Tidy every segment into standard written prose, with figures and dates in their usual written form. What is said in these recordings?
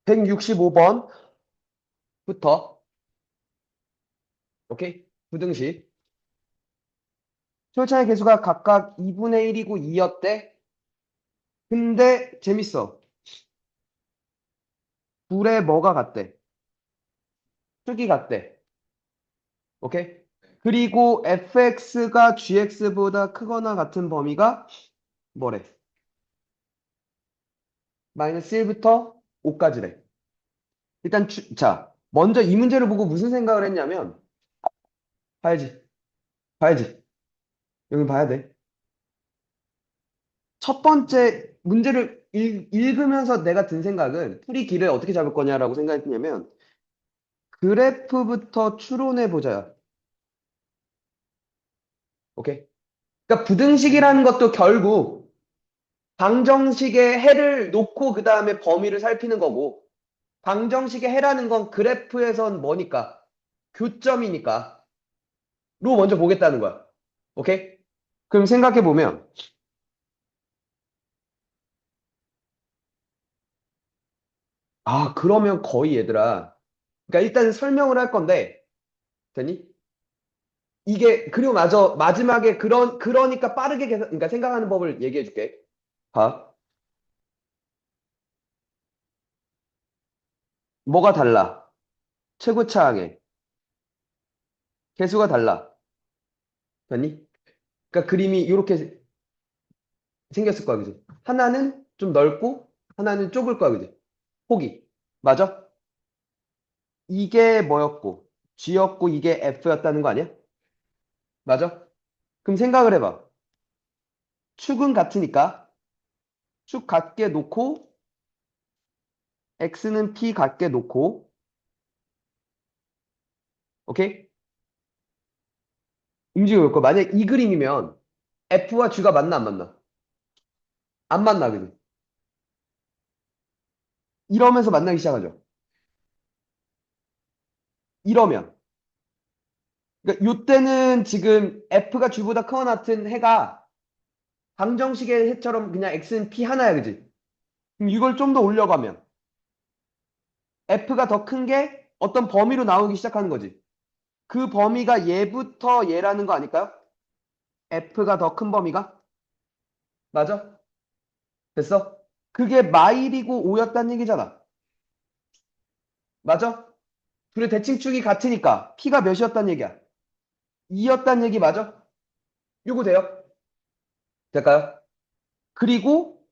165번부터, 오케이? 부등식. 철차의 개수가 각각 2분의 1이고 2였대. 근데 재밌어. 둘의 뭐가 같대? 축이 같대. 오케이? 그리고 fx가 gx보다 크거나 같은 범위가 뭐래? 마이너스 1부터 5까지래. 일단, 자, 먼저 이 문제를 보고 무슨 생각을 했냐면, 봐야지, 봐야지. 여기 봐야 돼. 첫 번째 문제를 읽으면서 내가 든 생각은 풀이 길을 어떻게 잡을 거냐라고 생각했냐면, 그래프부터 추론해 보자. 오케이? 그러니까 부등식이라는 것도 결국 방정식의 해를 놓고 그 다음에 범위를 살피는 거고, 방정식의 해라는 건 그래프에선 뭐니까? 교점이니까. 로 먼저 보겠다는 거야. 오케이? 그럼 생각해 보면, 아, 그러면 거의 얘들아. 그러니까 일단 설명을 할 건데, 되니? 이게, 그리고 마지막에 그러니까 빠르게 그러니까 생각하는 법을 얘기해 줄게. 봐. 뭐가 달라? 최고차항의 개수가 달라. 되니? 그러니까 그림이 이렇게 생겼을 거야, 그지? 하나는 좀 넓고, 하나는 좁을 거야, 그지? 폭이. 맞아? 이게 뭐였고, G였고, 이게 F였다는 거 아니야? 맞아? 그럼 생각을 해봐. 축은 같으니까, 축 같게 놓고, X는 P 같게 놓고, 오케이? 움직여 볼 거야. 만약 이 그림이면, F와 G가 맞나, 안 맞나? 안 만나, 그지? 이러면서 만나기 시작하죠. 이러면. 그러니까 요때는 지금 F가 G보다 크거나 같은 해가 방정식의 해처럼 그냥 X는 P 하나야, 그지? 그럼 이걸 좀 더 올려가면 F가 더 큰 게 어떤 범위로 나오기 시작하는 거지. 그 범위가 얘부터 얘라는 거 아닐까요? F가 더 큰 범위가? 맞아? 됐어? 그게 마일이고 5였다는 얘기잖아. 맞아? 둘의 대칭축이 같으니까 P가 몇이었다는 얘기야? 2였다는 얘기 맞아? 요거 돼요? 될까요? 그리고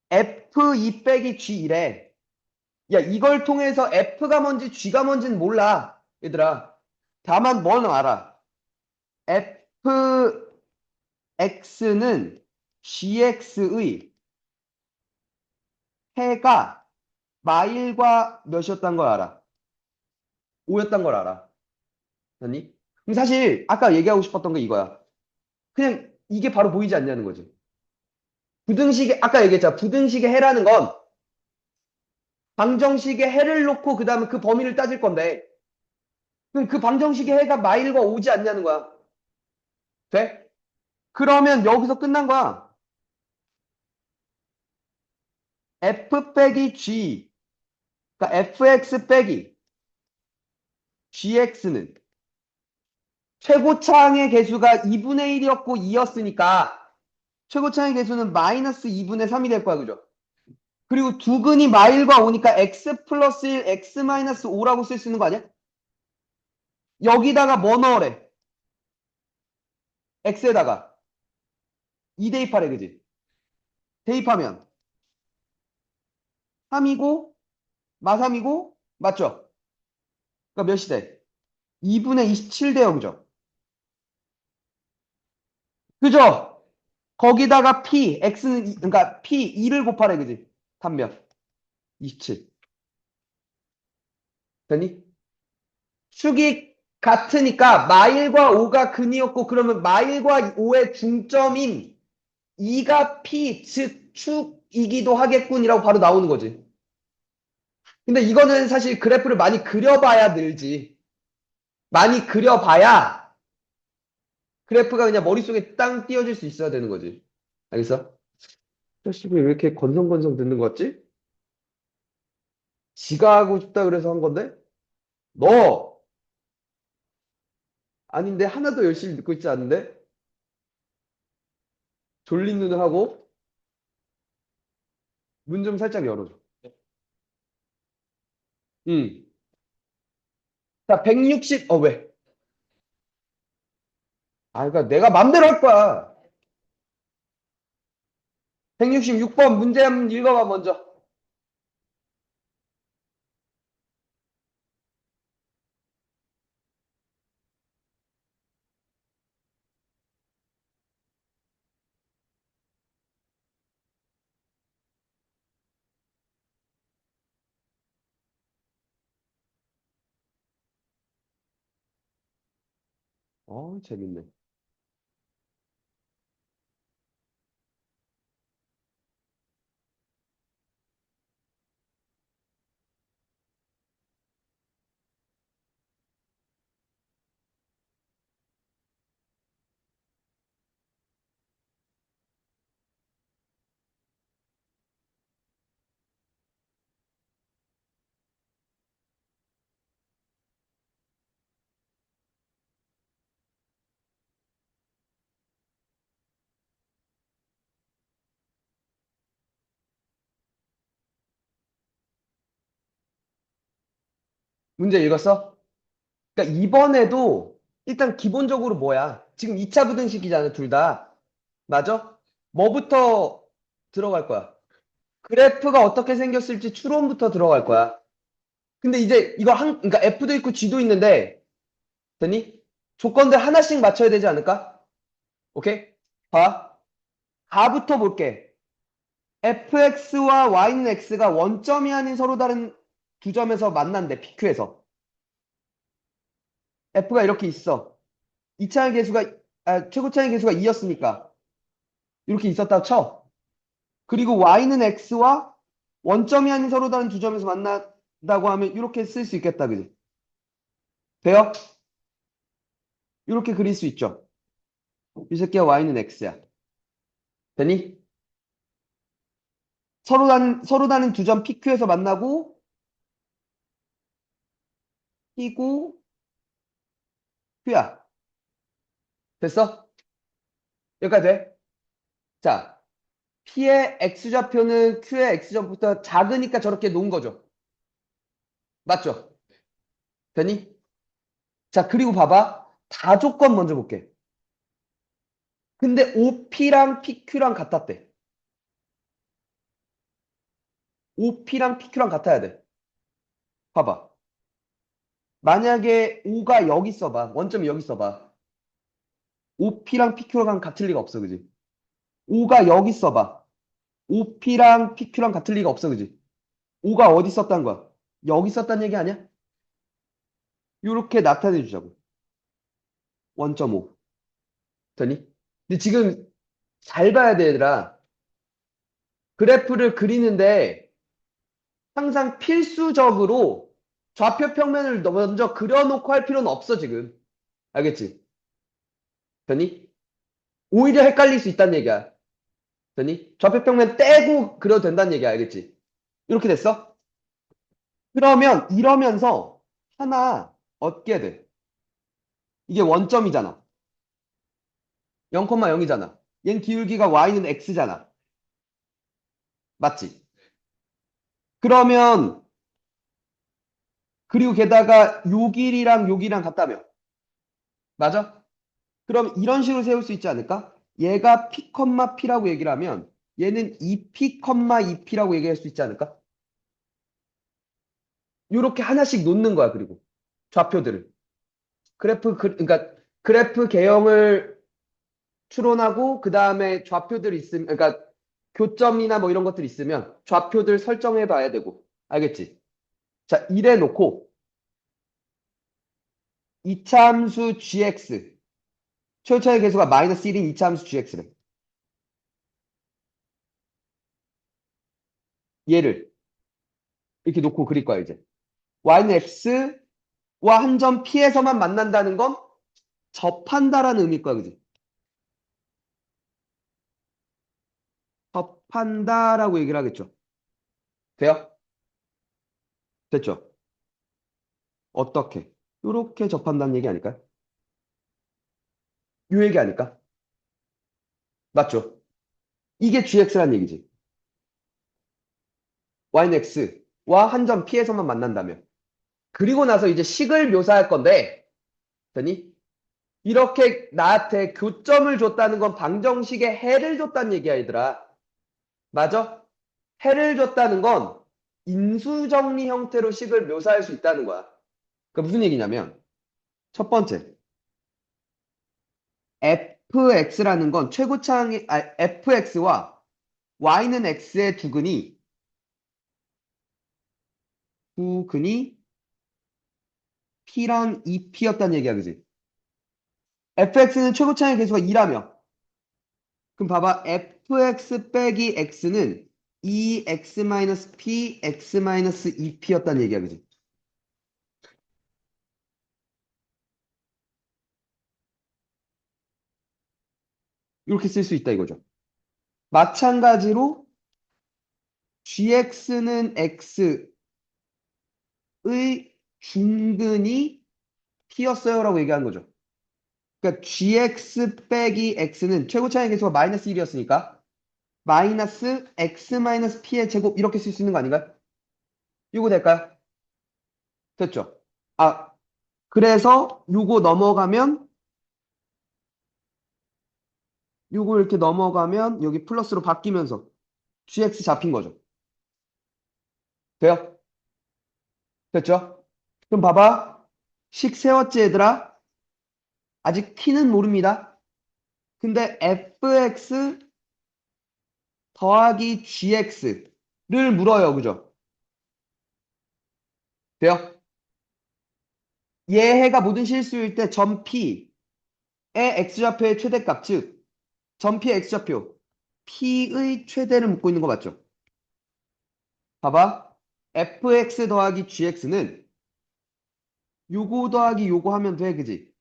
F2 빼기 G1에 야, 이걸 통해서 F가 뭔지 G가 뭔지는 몰라. 얘들아. 다만 뭐는 알아. fx는 gx의 해가 마일과 몇이었단 걸 알아. 5였단 걸 알아. 아니? 그럼 사실 아까 얘기하고 싶었던 게 이거야. 그냥 이게 바로 보이지 않냐는 거지. 부등식의 아까 얘기했잖아. 부등식의 해라는 건 방정식의 해를 놓고 그다음에 그 범위를 따질 건데 그럼 그 방정식의 해가 마일과 오지 않냐는 거야. 돼? 그러면 여기서 끝난 거야. f 빼기 g, 그러니까 fx 빼기 gx는 최고차항의 개수가 2분의 1이었고 2였으니까 최고차항의 개수는 마이너스 2분의 3이 될 거야, 그죠? 그리고 두근이 마일과 오니까 x 플러스 1, x 마이너스 5라고 쓸 수 있는 거 아니야? 여기다가 뭐 넣으래? x에다가 2 대입하래, 그지? 대입하면 3이고 마3이고 맞죠? 그러니까 몇이 돼? 2분의 27 돼요, 그죠? 그죠? 거기다가 p, x는, 그러니까 p 2를 곱하래, 그지? 단면 27. 되니? 축이 같으니까 마일과 5가 근이었고 그러면 마일과 5의 중점인 2가 P, 즉 축이기도 하겠군이라고 바로 나오는 거지. 근데 이거는 사실 그래프를 많이 그려봐야 늘지. 많이 그려봐야 그래프가 그냥 머릿속에 땅 띄어질 수 있어야 되는 거지. 알겠어? 자식이 왜 이렇게 건성건성 듣는 거 같지? 지가 하고 싶다 그래서 한 건데? 너! 아닌데 하나도 열심히 듣고 있지 않은데? 졸린 눈을 하고 문 좀 살짝 열어줘. 응. 자, 160, 왜? 아, 그러니까 내가 맘대로 할 거야. 166번 문제 한번 읽어봐, 먼저. 재밌네. 문제 읽었어? 그러니까 이번에도 일단 기본적으로 뭐야? 지금 2차 부등식이잖아, 둘 다. 맞아? 뭐부터 들어갈 거야? 그래프가 어떻게 생겼을지 추론부터 들어갈 거야. 근데 이제 이거 그러니까 F도 있고 G도 있는데, 되니? 조건들 하나씩 맞춰야 되지 않을까? 오케이? 봐. 가부터 볼게. fx와 y는 x가 원점이 아닌 서로 다른 두 점에서 만난대, PQ에서. f가 이렇게 있어. 이차의 계수가, 최고차의 계수가 2였으니까. 이렇게 있었다고 쳐. 그리고 y는 x와 원점이 아닌 서로 다른 두 점에서 만난다고 하면 이렇게 쓸 수 있겠다, 그지? 돼요? 이렇게 그릴 수 있죠. 이 새끼가 y는 x야. 되니? 서로 다른 두 점 PQ에서 만나고, P고, Q야. 됐어? 여기까지 돼? 자, P의 X좌표는 Q의 X좌표보다 작으니까 저렇게 놓은 거죠. 맞죠? 되니? 자, 그리고 봐봐. 다 조건 먼저 볼게. 근데 OP랑 PQ랑 같았대. OP랑 PQ랑 같아야 돼. 봐봐. 만약에 O가 여기 써봐. 원점이 여기 써봐. OP랑 PQ랑 같을 리가 없어, 그지? O가 여기 써봐. OP랑 PQ랑 같을 리가 없어, 그지? O가 어디 썼다는 거야? 여기 썼다는 얘기 아니야? 이렇게 나타내 주자고. 원점5. 되니? 근데 지금 잘 봐야 돼, 얘들아. 그래프를 그리는데 항상 필수적으로 좌표 평면을 먼저 그려놓고 할 필요는 없어, 지금. 알겠지? 되니? 오히려 헷갈릴 수 있다는 얘기야. 되니? 좌표 평면 떼고 그려도 된다는 얘기야, 알겠지? 이렇게 됐어? 그러면 이러면서 하나 얻게 돼. 이게 원점이잖아. 0,0이잖아. 얘는 기울기가 y는 x잖아. 맞지? 그러면 그리고 게다가 요 길이랑 요 길이랑 같다며. 맞아? 그럼 이런 식으로 세울 수 있지 않을까? 얘가 P, P라고 얘기를 하면 얘는 2P, 2P라고 얘기할 수 있지 않을까? 요렇게 하나씩 놓는 거야, 그리고. 좌표들을. 그러니까 그래프 개형을 추론하고 그 다음에 좌표들 있으면, 그러니까 교점이나 뭐 이런 것들 있으면 좌표들 설정해 봐야 되고. 알겠지? 자, 이래 놓고 이차함수 gx 최초의 계수가 마이너스 1인 이차함수 gx래. 얘를 이렇게 놓고 그릴 거야, 이제. y는 x와 한 점 P에서만 만난다는 건 접한다라는 의미일 거야, 그지? 접한다라고 얘기를 하겠죠. 돼요? 됐죠? 어떻게? 요렇게 접한다는 얘기 아닐까요? 요 얘기 아닐까? 맞죠? 이게 gx란 얘기지. y는 x와 한 점 p에서만 만난다면. 그리고 나서 이제 식을 묘사할 건데, 됐니? 이렇게 나한테 교점을 줬다는 건 방정식에 해를 줬다는 얘기야, 얘들아. 맞아? 해를 줬다는 건 인수정리 형태로 식을 묘사할 수 있다는 거야. 그 무슨 얘기냐면, 첫 번째, fx라는 건 최고차항의, fx와 y는 x의 두근이 p랑 2p였다는 얘기야, 그지? fx는 최고차항의 개수가 2라며. 그럼 봐봐. fx 빼기 x는 2x-p, x-2p였다는 얘기야, 그지? 이렇게 쓸 수 있다 이거죠. 마찬가지로 gx는 x의 중근이 p였어요라고 얘기하는 거죠. 그러니까 gx 빼기 x는 최고차항의 개수가 마이너스 1이었으니까 마이너스 x 마이너스 p의 제곱 이렇게 쓸 수 있는 거 아닌가요? 이거 될까요? 됐죠? 아, 그래서 요거 넘어가면 요거 이렇게 넘어가면 여기 플러스로 바뀌면서 gx 잡힌 거죠. 돼요? 됐죠? 그럼 봐봐. 식 세웠지 얘들아? 아직 t는 모릅니다. 근데 fx 더하기 gx를 물어요. 그죠? 돼요? 얘가 모든 실수일 때 점 p의 x좌표의 최대값, 즉 점 p의 x좌표 p의 최대를 묻고 있는 거 맞죠? 봐봐. fx 더하기 gx는 요거 더하기 요거 하면 돼. 그지?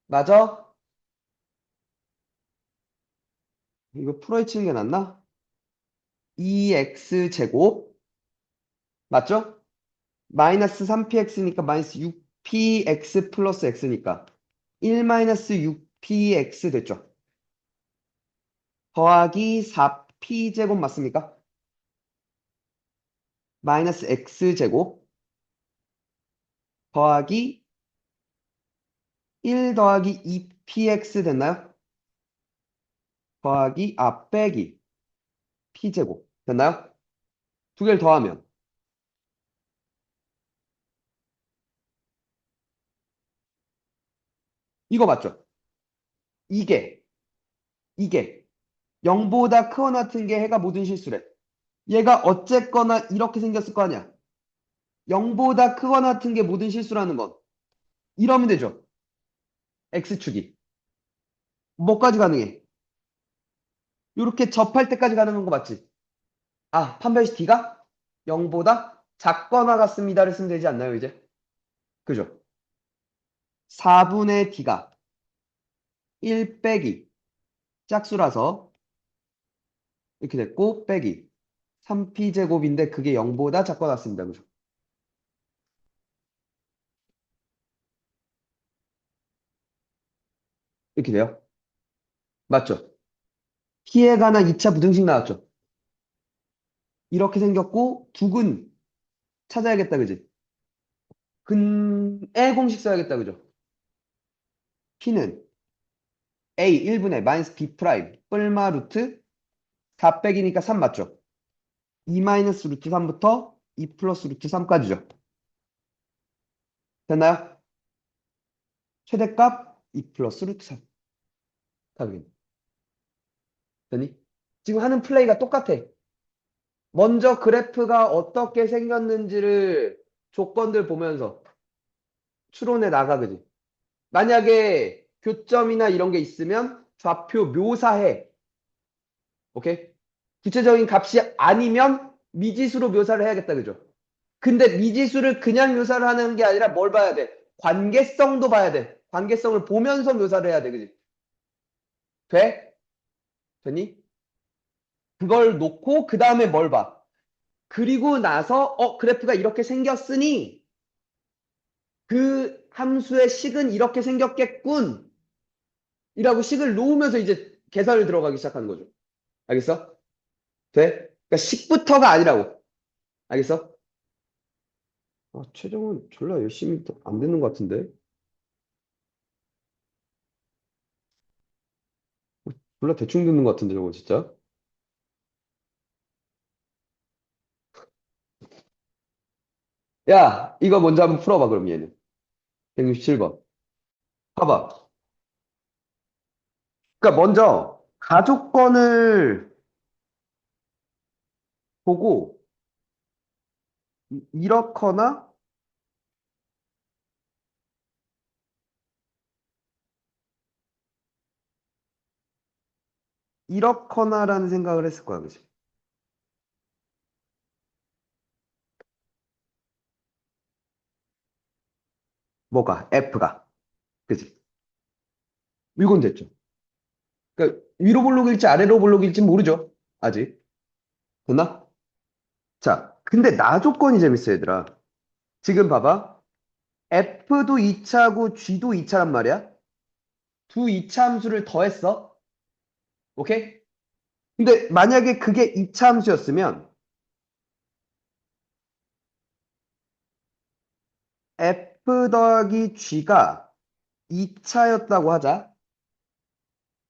맞아? 이거 풀어헤치는 게 낫나? 2x 제곱 맞죠? 마이너스 3px니까 마이너스 6px 플러스 x니까 1 마이너스 6px 됐죠? 더하기 4p제곱 맞습니까? 마이너스 x제곱 더하기 1 더하기 2px 됐나요? 더하기 빼기 p제곱 됐나요? 두 개를 더하면 이거 맞죠? 이게 이게 0보다 크거나 같은 게 해가 모든 실수래. 얘가 어쨌거나 이렇게 생겼을 거 아니야. 0보다 크거나 같은 게 모든 실수라는 건 이러면 되죠. x축이 뭐까지 가능해? 이렇게 접할 때까지 가능한 거 맞지? 아, 판별식 d가 0보다 작거나 같습니다를 쓰면 되지 않나요, 이제? 그죠? 4분의 d가 1 빼기 짝수라서 이렇게 됐고 빼기 3p제곱인데 그게 0보다 작거나 같습니다. 그죠? 이렇게 돼요. 맞죠? p에 관한 2차 부등식 나왔죠? 이렇게 생겼고 두근 찾아야겠다, 그지? 근의 공식 써야겠다, 그죠? p는 a 1분의 마이너스 b 프라임 뿔마 루트 4 빼기니까 3 맞죠? 2 마이너스 루트 3부터 2 플러스 루트 3까지죠. 됐나요? 최대값 2 플러스 루트 3. 답이 되니? 지금 하는 플레이가 똑같아. 먼저 그래프가 어떻게 생겼는지를 조건들 보면서 추론해 나가, 그지? 만약에 교점이나 이런 게 있으면 좌표 묘사해. 오케이? 구체적인 값이 아니면 미지수로 묘사를 해야겠다, 그죠? 근데 미지수를 그냥 묘사를 하는 게 아니라 뭘 봐야 돼? 관계성도 봐야 돼. 관계성을 보면서 묘사를 해야 돼, 그지? 돼? 되니? 그걸 놓고 그 다음에 뭘 봐? 그리고 나서 그래프가 이렇게 생겼으니 그 함수의 식은 이렇게 생겼겠군. 이라고 식을 놓으면서 이제 계산을 들어가기 시작하는 거죠. 알겠어? 돼? 그러니까 식부터가 아니라고. 알겠어? 최정은 졸라 열심히 안 듣는 것 같은데? 졸라 대충 듣는 것 같은데, 저거 진짜? 야, 이거 먼저 한번 풀어봐, 그럼 얘는. 167번. 봐봐. 그러니까 먼저 가족권을 보고 이렇거나 이렇거나라는 생각을 했을 거야, 그지? 뭐가? F가. 그지? 이건 됐죠. 그러니까 위로 볼록일지 아래로 볼록일지 모르죠. 아직. 됐나? 자, 근데 나 조건이 재밌어, 얘들아. 지금 봐봐. F도 2차고 G도 2차란 말이야. 두 2차 함수를 더했어. 오케이? 근데 만약에 그게 2차 함수였으면 F 더하기 G가 2차였다고 하자.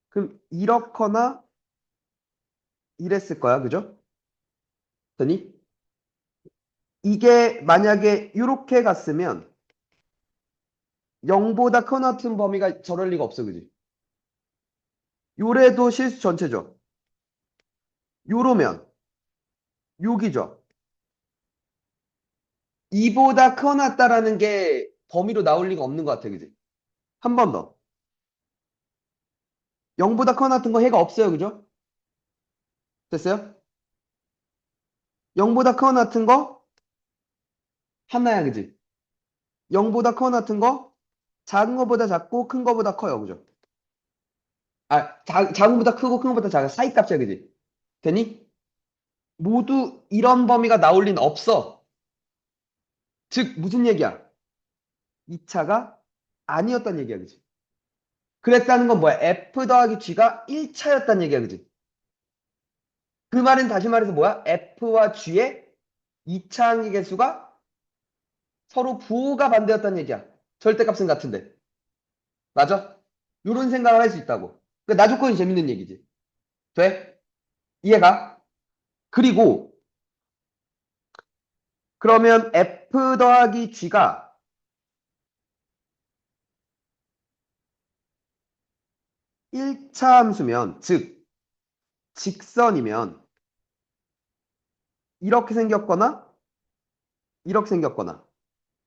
그럼 이렇거나 이랬을 거야. 그죠? 됐니? 이게 만약에 이렇게 갔으면 0보다 커 같은 범위가 저럴 리가 없어. 그지? 요래도 실수 전체죠. 요러면 여기죠. 2보다 커 낫다라는 게 범위로 나올 리가 없는 것 같아. 그지? 한 번 더. 0보다 커 같은 거 해가 없어요. 그죠? 됐어요? 0보다 커 같은 거 하나야. 그지? 0보다 커 같은 거 작은 거보다 작고 큰 거보다 커요. 그죠? 작은 거보다 크고 큰 거보다 작아. 사이 값이야. 그지? 되니? 모두 이런 범위가 나올 리는 없어. 즉, 무슨 얘기야? 2차가 아니었단 얘기야. 그지? 그랬다는 건 뭐야? F 더하기 G가 1차였단 얘기야. 그지? 그 말은 다시 말해서 뭐야? F와 G의 2차 항의 개수가 서로 부호가 반대였단 얘기야. 절대값은 같은데. 맞아? 이런 생각을 할 수 있다고. 그러니까 나 조건이 재밌는 얘기지. 돼? 이해가? 그리고 그러면 F 더하기 G가 1차 함수면, 즉, 직선이면 이렇게 생겼거나 이렇게 생겼거나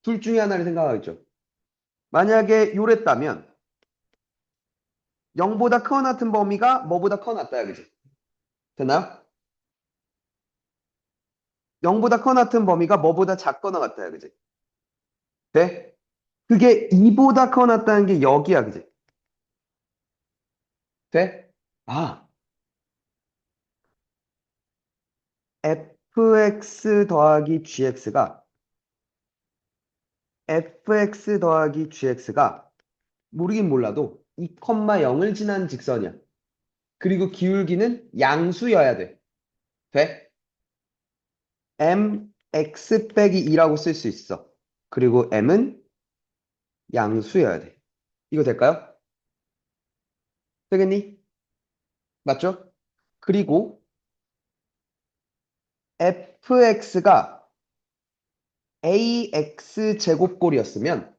둘 중에 하나를 생각하겠죠. 만약에 요랬다면 0보다 크거나 같은 범위가 뭐보다 커 낫다야. 그지? 되나요? 0보다 크거나 같은 범위가 뭐보다 작거나 같다야. 그지? 돼? 그게 2보다 커 낫다는 게 여기야. 그지? 돼? 아, fx 더하기 gx가 fx 더하기 gx가 모르긴 몰라도 2,0을 지난 직선이야. 그리고 기울기는 양수여야 돼. 돼? mx 빼기 2라고 쓸 수 있어. 그리고 m은 양수여야 돼. 이거 될까요? 되겠니? 맞죠? 그리고 fx가 ax 제곱꼴이었으면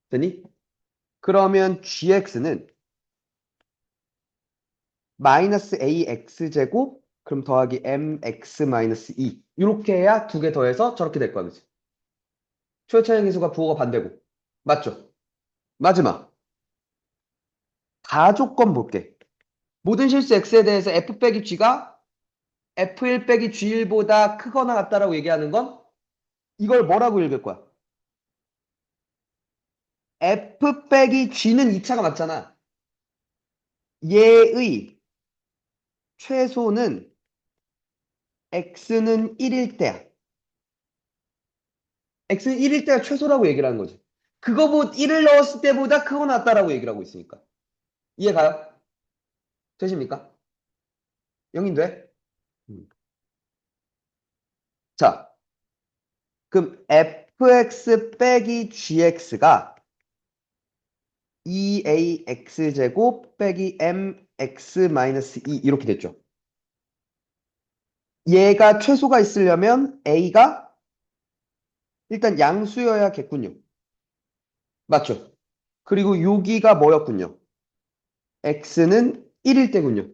되니? 그러면 gx는 마이너스 ax 제곱 그럼 더하기 mx 마이너스 2 이렇게 해야 두 개 더해서 저렇게 될 거야. 그치? 최초의 계수가 부호가 반대고 맞죠? 마지막 다조건 볼게. 모든 실수 x에 대해서 f 빼기 g가 f1 빼기 g1보다 크거나 같다라고 얘기하는 건 이걸 뭐라고 읽을 거야? f 빼기 g는 2차가 맞잖아. 얘의 최소는 x는 1일 때야. x는 1일 때가 최소라고 얘기를 하는 거지. 그거보다 1을 넣었을 때보다 크고 낫다라고 얘기를 하고 있으니까. 이해가요? 되십니까? 영인 돼? 음. 자, 그럼 fx 빼기 gx가 2ax제곱 빼기 mx 마이너스 2 이렇게 됐죠. 얘가 최소가 있으려면 a가 일단 양수여야겠군요. 맞죠? 그리고 여기가 뭐였군요? x는 1일 때군요.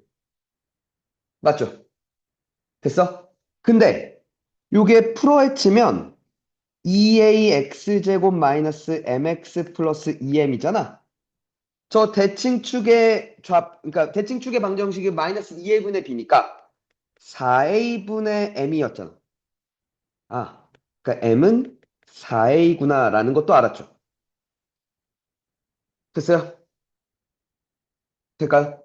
맞죠? 됐어? 근데 요게 풀어헤치면 2ax제곱 마이너스 mx 플러스 2m이잖아. 저 대칭축의 그러니까 대칭축의 방정식이 마이너스 2a분의 b니까 4a분의 m이었잖아. 아, 그러니까 m은 4a구나라는 것도 알았죠. 됐어요? 될까요?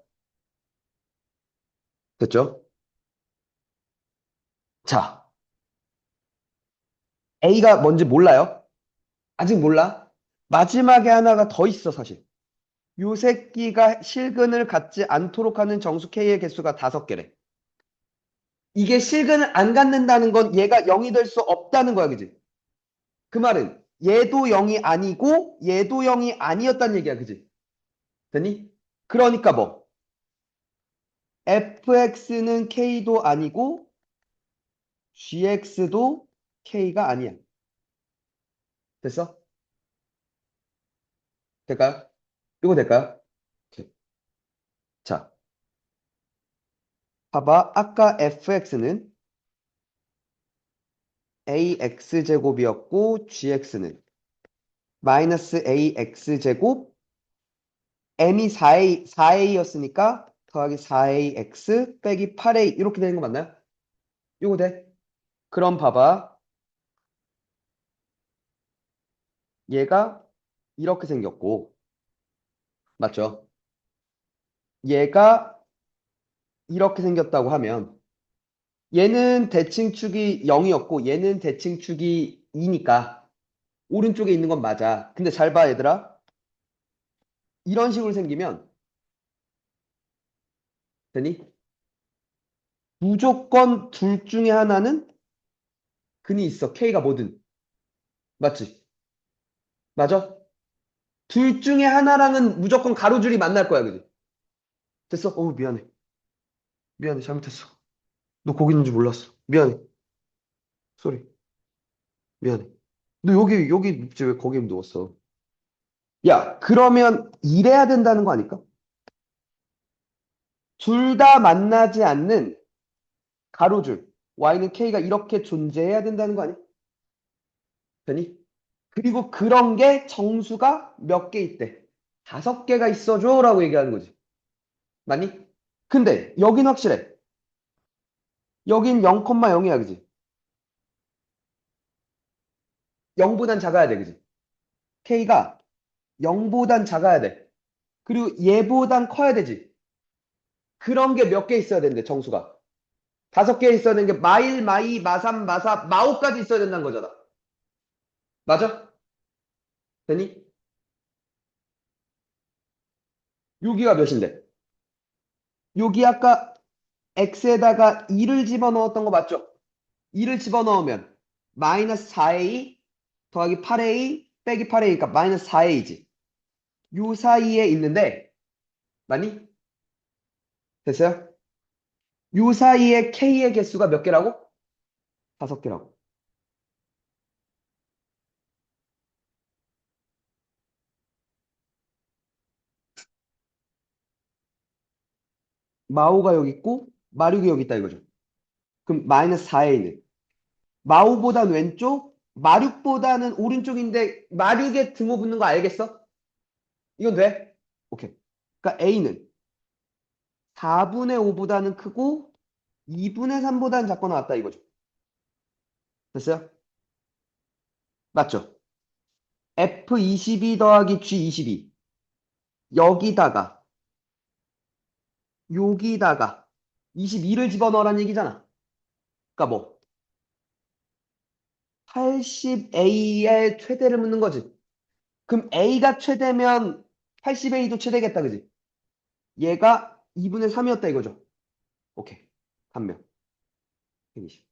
됐죠? 자, a가 뭔지 몰라요? 아직 몰라? 마지막에 하나가 더 있어, 사실. 요 새끼가 실근을 갖지 않도록 하는 정수 K의 개수가 5개래. 이게 실근을 안 갖는다는 건 얘가 0이 될 수 없다는 거야, 그지? 그 말은 얘도 0이 아니고 얘도 0이 아니었다는 얘기야, 그지? 됐니? 그러니까 뭐 fx는 K도 아니고 gx도 K가 아니야. 됐어? 될까요? 이거 될까요? 오케이. 자, 봐봐. 아까 fx는 ax제곱이었고 gx는 마이너스 ax제곱 m이 4a였으니까 더하기 4ax 빼기 8a 이렇게 되는 거 맞나요? 이거 돼? 그럼 봐봐. 얘가 이렇게 생겼고 맞죠? 얘가 이렇게 생겼다고 하면 얘는 대칭축이 0이었고 얘는 대칭축이 2니까 오른쪽에 있는 건 맞아. 근데 잘 봐, 얘들아. 이런 식으로 생기면 되니? 무조건 둘 중에 하나는 근이 있어. K가 뭐든. 맞지? 맞아? 둘 중에 하나랑은 무조건 가로줄이 만날 거야, 그지? 됐어? 어우, 미안해. 미안해, 잘못했어. 너 거기 있는 줄 몰랐어. 미안해. 쏘리. 미안해. 너 여기 눕지 왜 거기 누웠어? 야, 그러면 이래야 된다는 거 아닐까? 둘 다 만나지 않는 가로줄. y는 k가 이렇게 존재해야 된다는 거 아니야? 되니? 그리고 그런 게 정수가 몇 개 있대. 5개가 있어줘 라고 얘기하는 거지. 맞니? 근데 여긴 확실해. 여긴 0,0이야, 그지? 0보단 작아야 돼, 그지? k가 0보단 작아야 돼. 그리고 얘보단 커야 되지. 그런 게 몇 개 있어야 되는데, 정수가. 5개 있어야 되는 게 마일, 마이, 마삼, 마사, 마오까지 있어야 된다는 거잖아. 맞아? 되니? 여기가 몇인데? 여기 아까 x에다가 2를 집어넣었던 거 맞죠? 2를 집어넣으면 마이너스 4a 더하기 8a 빼기 8a니까 마이너스 4a지. 요 사이에 있는데 맞니? 됐어요? 요 사이에 k의 개수가 몇 개라고? 5개라고. 마오가 여기 있고 마륙이 여기 있다 이거죠. 그럼 마이너스 4a는 마오보단 왼쪽, 마륙보다는 오른쪽인데 마륙에 등호 붙는 거 알겠어? 이건 돼? 오케이. 그러니까 a는 4분의 5보다는 크고 2분의 3보다는 작거 나왔다 이거죠. 됐어요? 맞죠? F22 더하기 G22 여기다가 여기다가 22를 집어넣으라는 얘기잖아. 그러니까 뭐 80a의 최대를 묻는 거지. 그럼 a가 최대면 80a도 최대겠다, 그지? 얘가 2분의 3이었다 이거죠. 오케이. 단면. 120.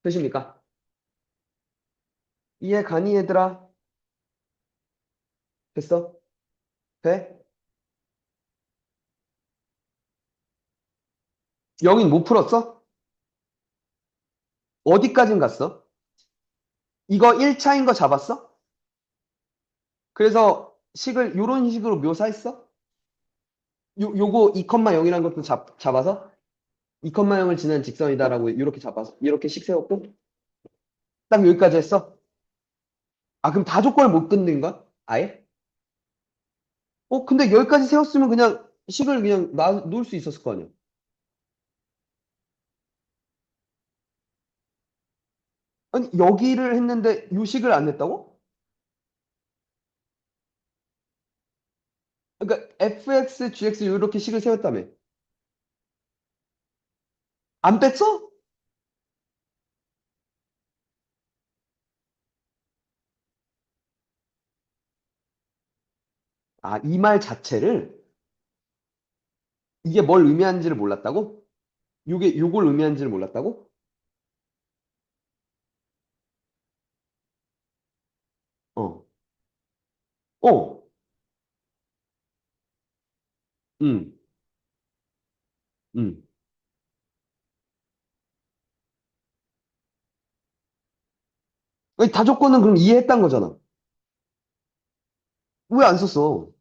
되십니까? 이해 가니, 얘들아? 됐어? 돼? 영인 못 풀었어? 어디까진 갔어? 이거 1차인 거 잡았어? 그래서 식을 요런 식으로 묘사했어? 요거 2,0이라는 것도 잡아서 2,0을 지난 직선이다라고 이렇게 잡아서 이렇게 식 세웠고 딱 여기까지 했어? 아, 그럼 다 조건을 못 끊는 거야? 아예? 근데 여기까지 세웠으면 그냥 식을 그냥 놓을 수 있었을 거 아니야. 아니, 여기를 했는데 요 식을 안 냈다고? 그러니까 fx, gx 이렇게 식을 세웠다며. 안 뺐어? 아, 이 말 자체를 이게 뭘 의미하는지를 몰랐다고? 요걸 의미하는지를 몰랐다고? 어, 어, 음, 음. 아니, 다 조건은 그럼 이해했단 거잖아. 왜 안 썼어?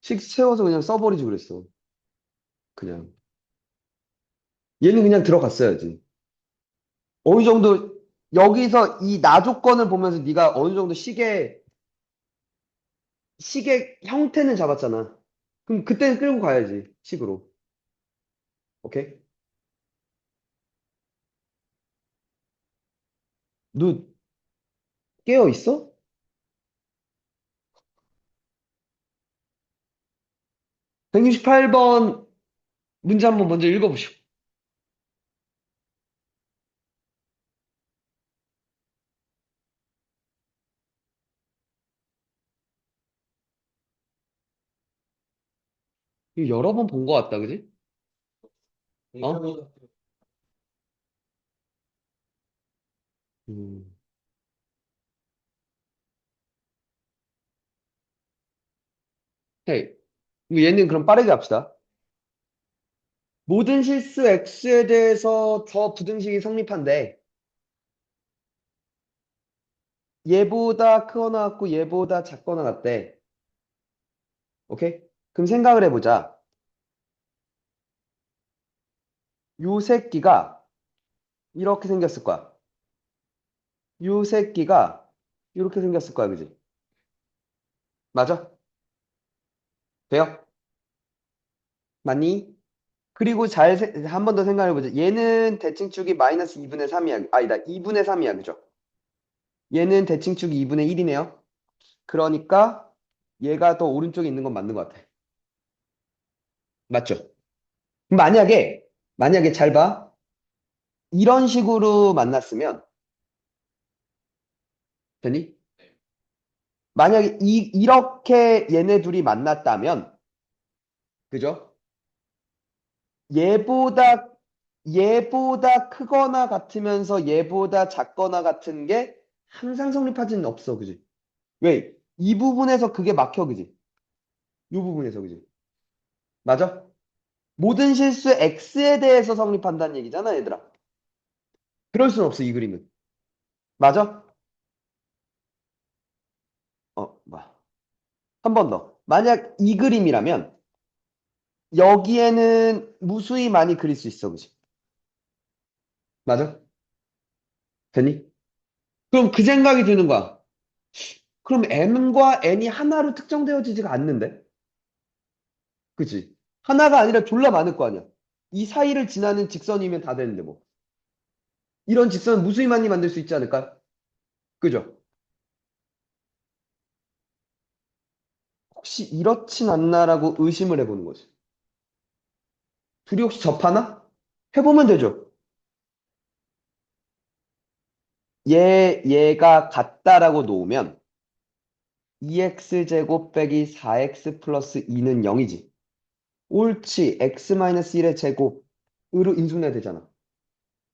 식 세워서 그냥 써버리지 그랬어. 그냥. 얘는 그냥 들어갔어야지. 어느 정도, 여기서 이 나 조건을 보면서 네가 어느 정도 식의 형태는 잡았잖아. 그럼 그때는 끌고 가야지. 식으로. 오케이? 너 깨어 있어? 168번 문제 한번 먼저 읽어보시오. 이거 여러 번 본 것 같다, 그지? 어? 음. 헤이. 얘는 그럼 빠르게 합시다. 모든 실수 x에 대해서 저 부등식이 성립한데 얘보다 크거나 같고 얘보다 작거나 같대. 오케이? 그럼 생각을 해보자. 요 새끼가 이렇게 생겼을 거야. 요 새끼가 이렇게 생겼을 거야, 그지? 맞아? 돼요? 맞니? 그리고 한 번 더 생각해보자. 얘는 대칭축이 마이너스 2분의 3이야. 아니다, 2분의 3이야, 그죠? 얘는 대칭축이 2분의 1이네요. 그러니까 얘가 더 오른쪽에 있는 건 맞는 것 같아. 맞죠? 만약에 잘 봐. 이런 식으로 만났으면, 되니? 만약에 이렇게 얘네 둘이 만났다면, 그죠? 얘보다, 얘보다 크거나 같으면서 얘보다 작거나 같은 게 항상 성립하지는 없어, 그지? 왜? 이 부분에서 그게 막혀, 그지? 이 부분에서, 그지? 맞아? 모든 실수 X에 대해서 성립한다는 얘기잖아, 얘들아. 그럴 순 없어, 이 그림은. 맞아? 뭐. 한 번 더. 만약 이 그림이라면, 여기에는 무수히 많이 그릴 수 있어, 그지? 맞아? 되니? 그럼 그 생각이 드는 거야. 그럼 M과 N이 하나로 특정되어지지가 않는데? 그치? 하나가 아니라 졸라 많을 거 아니야. 이 사이를 지나는 직선이면 다 되는데 뭐. 이런 직선 무수히 많이 만들 수 있지 않을까? 그죠? 혹시 이렇진 않나라고 의심을 해보는 거지. 둘이 혹시 접하나? 해보면 되죠. 얘가 같다라고 놓으면 2x제곱 빼기 4x 플러스 2는 0이지. 옳지. x 마이너스 1의 제곱으로 인수분해야 되잖아.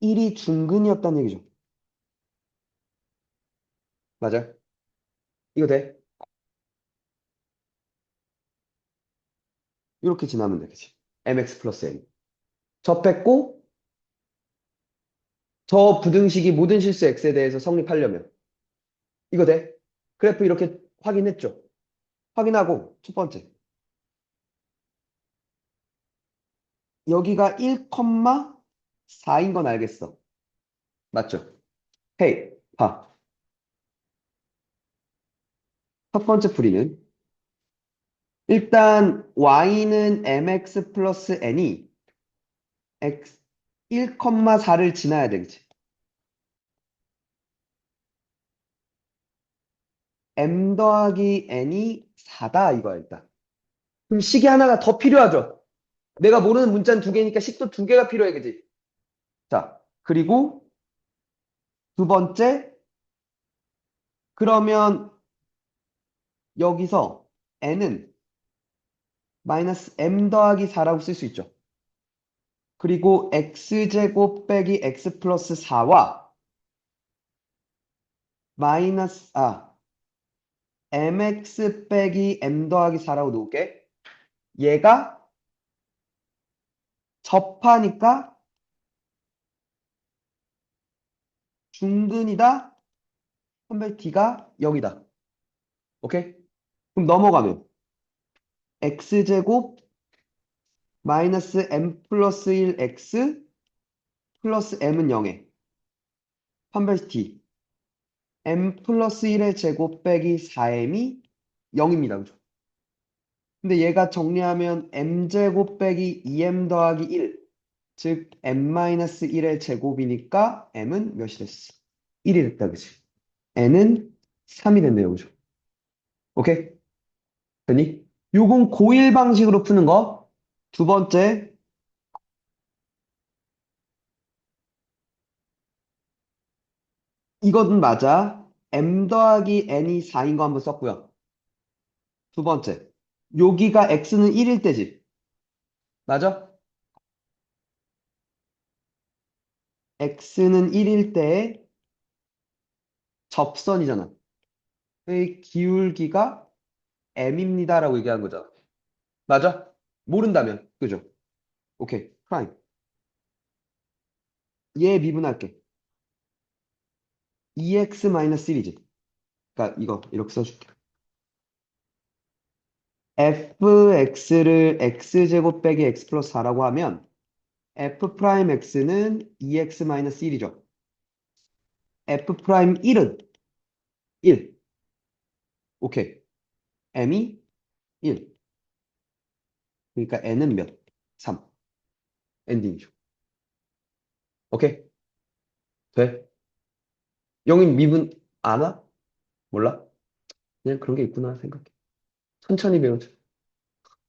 1이 중근이었다는 얘기죠. 맞아. 이거 돼? 이렇게 지나면 되겠지. mx 플러스 n. 접했고 저 부등식이 모든 실수 x에 대해서 성립하려면 이거 돼? 그래프 이렇게 확인했죠? 확인하고 첫 번째 여기가 1,4인 건 알겠어. 맞죠? 헤이, 봐. 첫 번째 풀이는 일단 y는 mx 플러스 n이 x 1,4를 지나야 되겠지. m 더하기 n이 4다 이거야 일단. 그럼 식이 하나가 더 필요하죠. 내가 모르는 문자는 두 개니까 식도 두 개가 필요해, 그지? 자, 그리고 두 번째, 그러면 여기서 n은 마이너스 m 더하기 4라고 쓸 수 있죠. 그리고 x제곱 빼기 x 플러스 4와 마이너스, mx 빼기 m 더하기 4라고 놓을게. 얘가 접하니까 중근이다. 선배 t가 0이다. 오케이? 그럼 넘어가면 x제곱 마이너스 m 플러스 1x 플러스 m은 0에 판별시 t m 플러스 1의 제곱 빼기 4m이 0입니다. 그죠? 근데 얘가 정리하면 m제곱 빼기 2m 더하기 1, 즉 m-1의 제곱이니까 m은 몇이 됐어? 1이 됐다. 그치? n은 3이 됐네요. 그죠? 오케이? 됐니? 요건 고일 방식으로 푸는 거. 두 번째, 이거는 맞아. m 더하기 n이 4인 거 한번 썼고요. 두 번째, 여기가 x는 1일 때지. 맞아? x는 1일 때의 접선이잖아. 의 기울기가 m입니다라고 얘기한 거잖아. 맞아? 모른다면. 그죠? 오케이. 프라임. 얘 미분할게. 2x-1이지. 그러니까 이거 이렇게 써줄게. fx를 x제곱 빼기 x 플러스 4라고 하면 f 프라임 x는 2x-1이죠. f 프라임 1은 1. 오케이. m이 1. 그러니까 n은 몇? 3. 엔딩이죠. 오케이? 돼? 영인 미분 아나? 몰라? 그냥 그런 게 있구나 생각해. 천천히 배우자.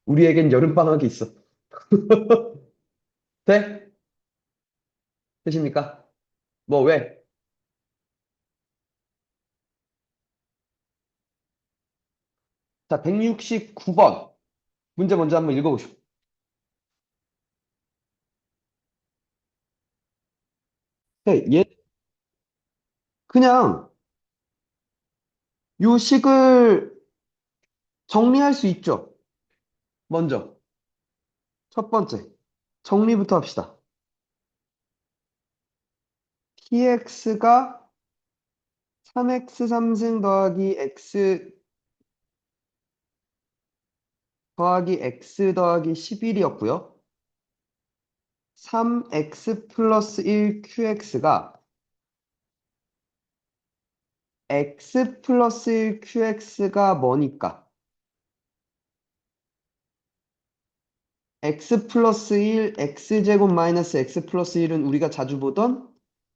우리에겐 여름방학이 있어. 돼? 되십니까? 뭐 왜? 자, 169번. 문제 먼저 한번 읽어보시오. 얘 그냥 요 식을 정리할 수 있죠. 먼저 첫 번째 정리부터 합시다. px가 3x 3승 더하기 x 더하기 x 더하기 11이었고요. 3x 플러스 1qx가 x 플러스 1qx가 뭐니까? x 플러스 1, x제곱 마이너스 x 플러스 1은 우리가 자주 보던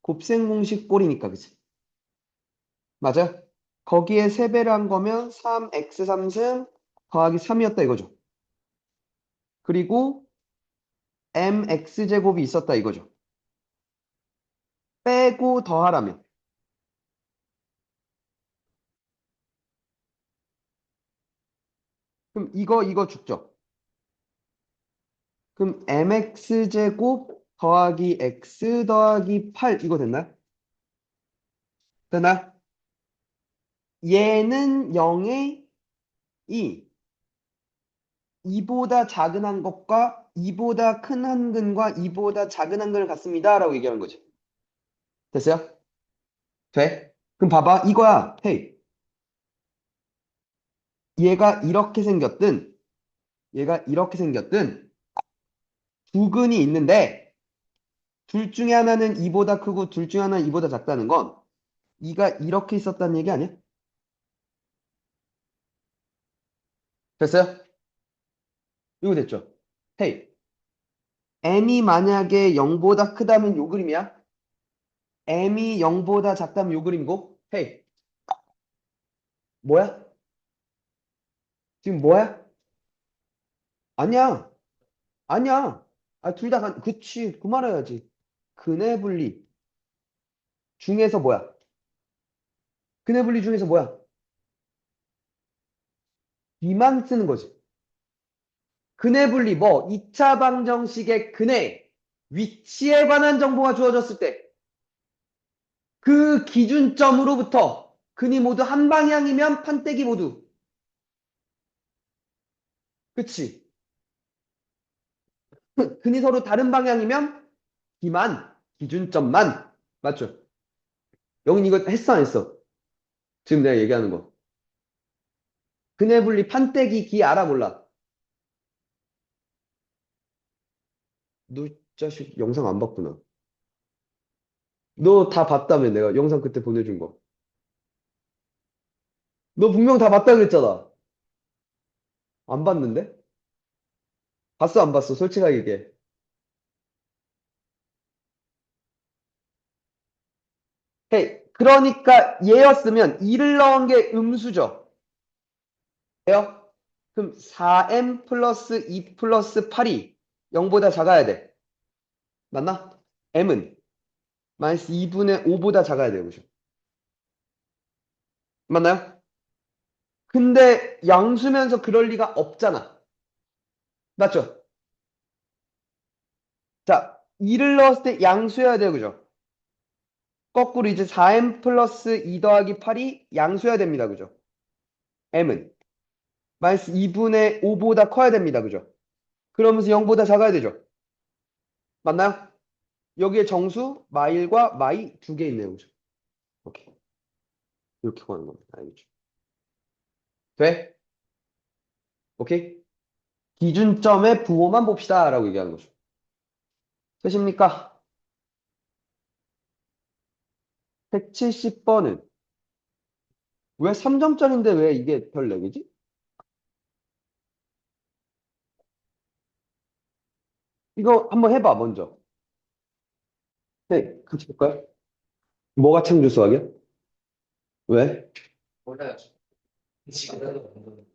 곱셈 공식 꼴이니까, 그치? 맞아? 거기에 3배를 한 거면 3x 3승 더하기 3이었다 이거죠. 그리고 mx제곱이 있었다 이거죠. 빼고 더하라면. 그럼 이거 죽죠. 그럼 mx제곱 더하기 x 더하기 8 이거 됐나요? 됐나요? 얘는 0에 2. 2보다 작은 한 것과 2보다 큰 한근과 2보다 작은 한근을 갖습니다. 라고 얘기하는 거지. 됐어요? 돼? 그럼 봐봐. 이거야. 헤이. 얘가 이렇게 생겼든, 얘가 이렇게 생겼든, 두 근이 있는데, 둘 중에 하나는 2보다 크고 둘 중에 하나는 2보다 작다는 건, 2가 이렇게 있었다는 얘기 아니야? 됐어요? 이거 됐죠? 헤이. m이 만약에 0보다 크다면 요 그림이야? m이 0보다 작다면 요 그림이고, 헤이. 뭐야? 지금 뭐야? 아니야. 아니야. 아, 둘 다, 그치. 그 말해야지. 근해 분리 중에서 뭐야? 근해 분리 중에서 뭐야? 비만 쓰는 거지. 근해 분리, 뭐, 2차 방정식의 근해, 위치에 관한 정보가 주어졌을 때, 그 기준점으로부터 근이 모두 한 방향이면 판때기 모두. 그치. 근이 서로 다른 방향이면 기만, 기준점만. 맞죠? 영인 이거 했어, 안 했어? 지금 내가 얘기하는 거. 근해 분리 판때기 기 알아, 몰라? 너 자식 영상 안 봤구나. 너 다 봤다며, 내가 영상 그때 보내준 거. 너 분명 다 봤다 그랬잖아. 안 봤는데? 봤어, 안 봤어? 솔직하게 얘기해. 헤이, 그러니까 얘였으면 2를 넣은 게 음수죠. 돼요? 그럼 4m 플러스 2 플러스 8이 0보다 작아야 돼. 맞나? m은 마이너스 2분의 5보다 작아야 돼요. 그죠? 맞나요? 근데 양수면서 그럴 리가 없잖아. 맞죠? 자, 2를 넣었을 때 양수해야 돼요. 그죠? 거꾸로 이제 4m 플러스 2 더하기 8이 양수해야 됩니다. 그죠? m은 마이너스 2분의 5보다 커야 됩니다. 그죠? 그러면서 0보다 작아야 되죠? 맞나요? 여기에 정수, 마일과 마이 두 개 있네요. 그죠? 오케이. 이렇게 구하는 겁니다. 알겠죠? 돼? 오케이? 기준점의 부호만 봅시다. 라고 얘기하는 거죠. 되십니까? 170번은 왜 3점짜리인데 왜 이게 별 4개지? 이거 한번 해봐, 먼저. 네, 같이 볼까요? 뭐가 창조 수학이야? 왜? 몰라요. 지금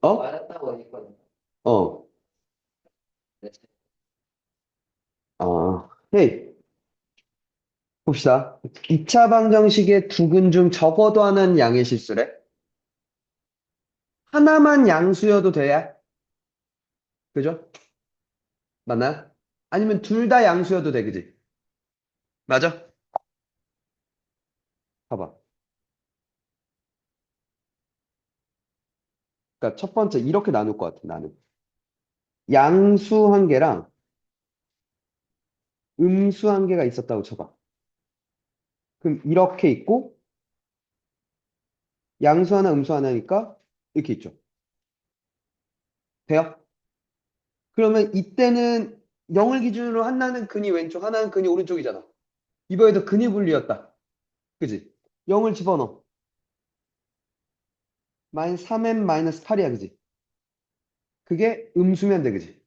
어? 말했다고 했거든요. 어. 네. 아, 헤이. 봅시다. 2차 방정식의 두 근 중 적어도 하나는 양의 실수래? 하나만 양수여도 돼야? 그죠? 맞나요? 아니면 둘 다 양수여도 돼, 그지? 맞아? 봐봐. 그러니까 첫 번째 이렇게 나눌 것 같아, 나는. 양수 한 개랑 음수 한 개가 있었다고 쳐봐. 그럼 이렇게 있고 양수 하나, 음수 하나니까 이렇게 있죠. 돼요? 그러면 이때는 0을 기준으로 하나는 근이 왼쪽, 하나는 근이 오른쪽이잖아. 이번에도 근이 분리였다. 그지? 0을 집어넣어. 마이너스 3m 마이너스 8이야, 그지? 그게 음수면 돼, 그지?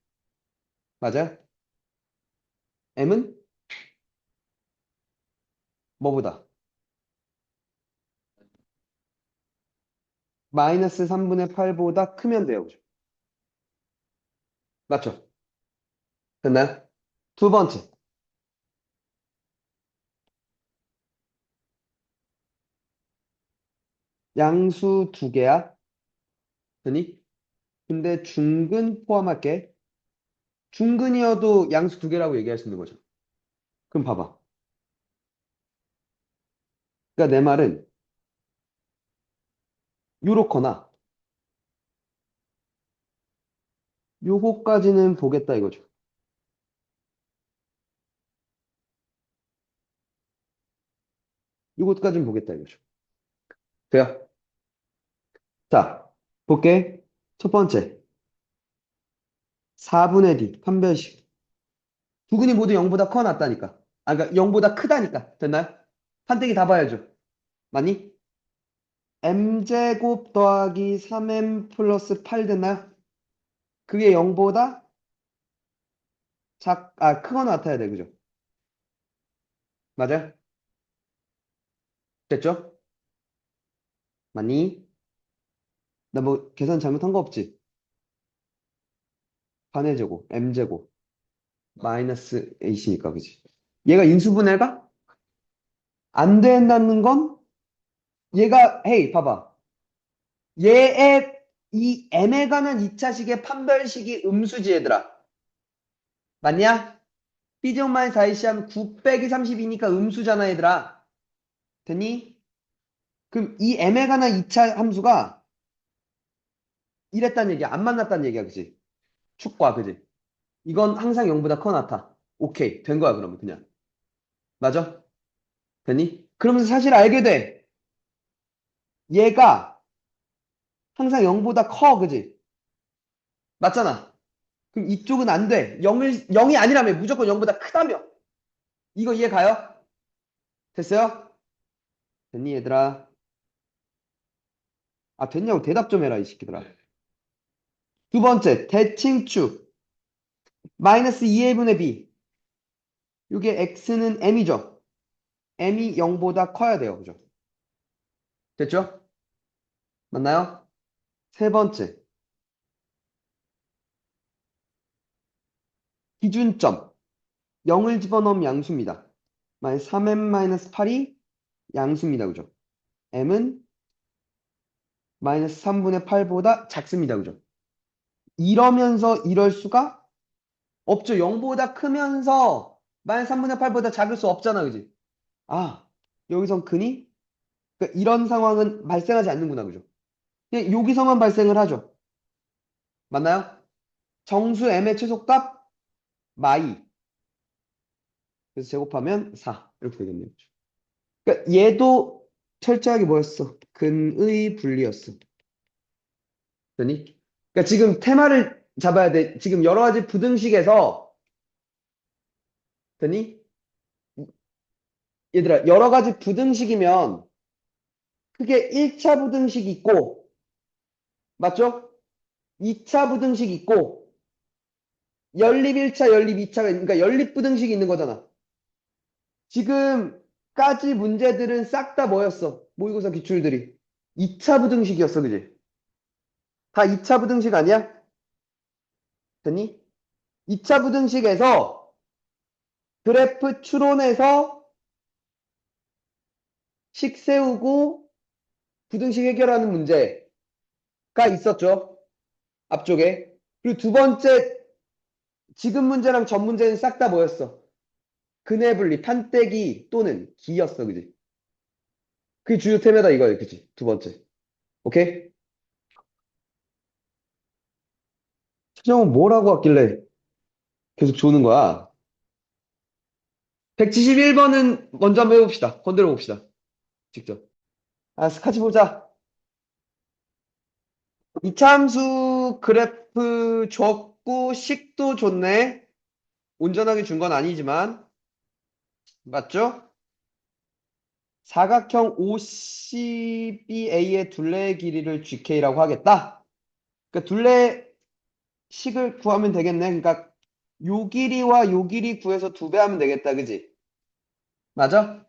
맞아요? m은 뭐보다? 마이너스 3분의 8보다 크면 돼요, 그죠? 맞죠? 됐나요? 두 번째. 양수 두 개야. 되니? 근데 중근 포함할게. 중근이어도 양수 두 개라고 얘기할 수 있는 거죠. 그럼 봐봐. 그러니까 내 말은 요렇거나 요거까지는 보겠다 이거죠. 요것까지는 보겠다 이거죠. 돼요? 자, 볼게. 첫 번째. 4분의 D, 판별식. 두 근이 모두 0보다 커 낫다니까. 아, 그러니까 0보다 크다니까. 됐나요? 판때기 다 봐야죠. 맞니? m제곱 더하기 3m 플러스 8 됐나요? 그게 0보다 크거나 같아야 돼. 그죠? 맞아요? 됐죠? 맞니? 나 뭐 계산 잘못한 거 없지? 반의 제곱, m제곱, 마이너스 a시니까, 그지? 얘가 인수분해가 안 된다는 건 얘가, 헤이, 봐봐. 얘의 이 m에 관한 2차식의 판별식이 음수지, 얘들아. 맞냐? B제곱마이너스 4AC 하면 9 빼기 32니까 음수잖아, 얘들아. 됐니? 그럼 이 m에 관한 2차 함수가 이랬단 얘기야. 안 만났단 얘기야, 그지? 축과, 그지? 이건 항상 0보다 커 나타. 오케이. 된 거야, 그러면 그냥. 맞아? 됐니? 그러면서 사실 알게 돼. 얘가 항상 0보다 커, 그지? 맞잖아. 그럼 이쪽은 안 돼. 0이 아니라며. 무조건 0보다 크다며. 이거 이해 가요? 됐어요? 됐니, 얘들아? 아, 됐냐고 대답 좀 해라, 이 새끼들아. 두 번째, 대칭축. 마이너스 2a분의 b. 이게 x는 m이죠. m이 0보다 커야 돼요. 그죠? 됐죠? 맞나요? 세 번째, 기준점. 0을 집어넣으면 양수입니다. 마이너스 3m-8이 양수입니다. 그죠? m은 마이너스 3분의 8보다 작습니다. 그죠? 이러면서 이럴 수가 없죠. 0보다 크면서 마이너스 3분의 8보다 작을 수 없잖아. 그지? 아, 여기선 근이? 그러니까 이런 상황은 발생하지 않는구나. 그죠? 그냥 여기서만 발생을 하죠. 맞나요? 정수 m의 최소값 마이. 그래서 제곱하면 4. 이렇게 되겠네요. 그러니까 얘도 철저하게 뭐였어? 근의 분리였어. 되니? 그러니까 지금 테마를 잡아야 돼. 지금 여러 가지 부등식에서 되니? 얘들아, 여러 가지 부등식이면 크게 1차 부등식 있고, 맞죠? 2차 부등식 있고, 연립 1차, 연립 2차가, 그러니까 연립 부등식이 있는 거잖아. 지금까지 문제들은 싹 다 뭐였어? 모의고사 기출들이. 2차 부등식이었어, 그지? 다 2차 부등식 아니야? 됐니? 2차 부등식에서 그래프 추론해서 식 세우고 부등식 해결하는 문제가 있었죠. 앞쪽에. 그리고 두 번째, 지금 문제랑 전 문제는 싹 다 뭐였어? 근해 분리, 판때기 또는 기였어, 그지? 그게 주요 테마다 이거예요, 그지? 두 번째. 오케이? 최정은 뭐라고 왔길래 계속 조는 거야? 171번은 먼저 한번 해봅시다. 건드려 봅시다. 직접. 아, 스카치 보자. 이참수 그래프 줬고, 식도 좋네. 온전하게 준 건 아니지만. 맞죠? 사각형 OCBA의 둘레의 길이를 GK라고 하겠다. 그러니까 둘레 식을 구하면 되겠네. 그러니까 요 길이와 요 길이 구해서 두 배 하면 되겠다. 그지? 맞아?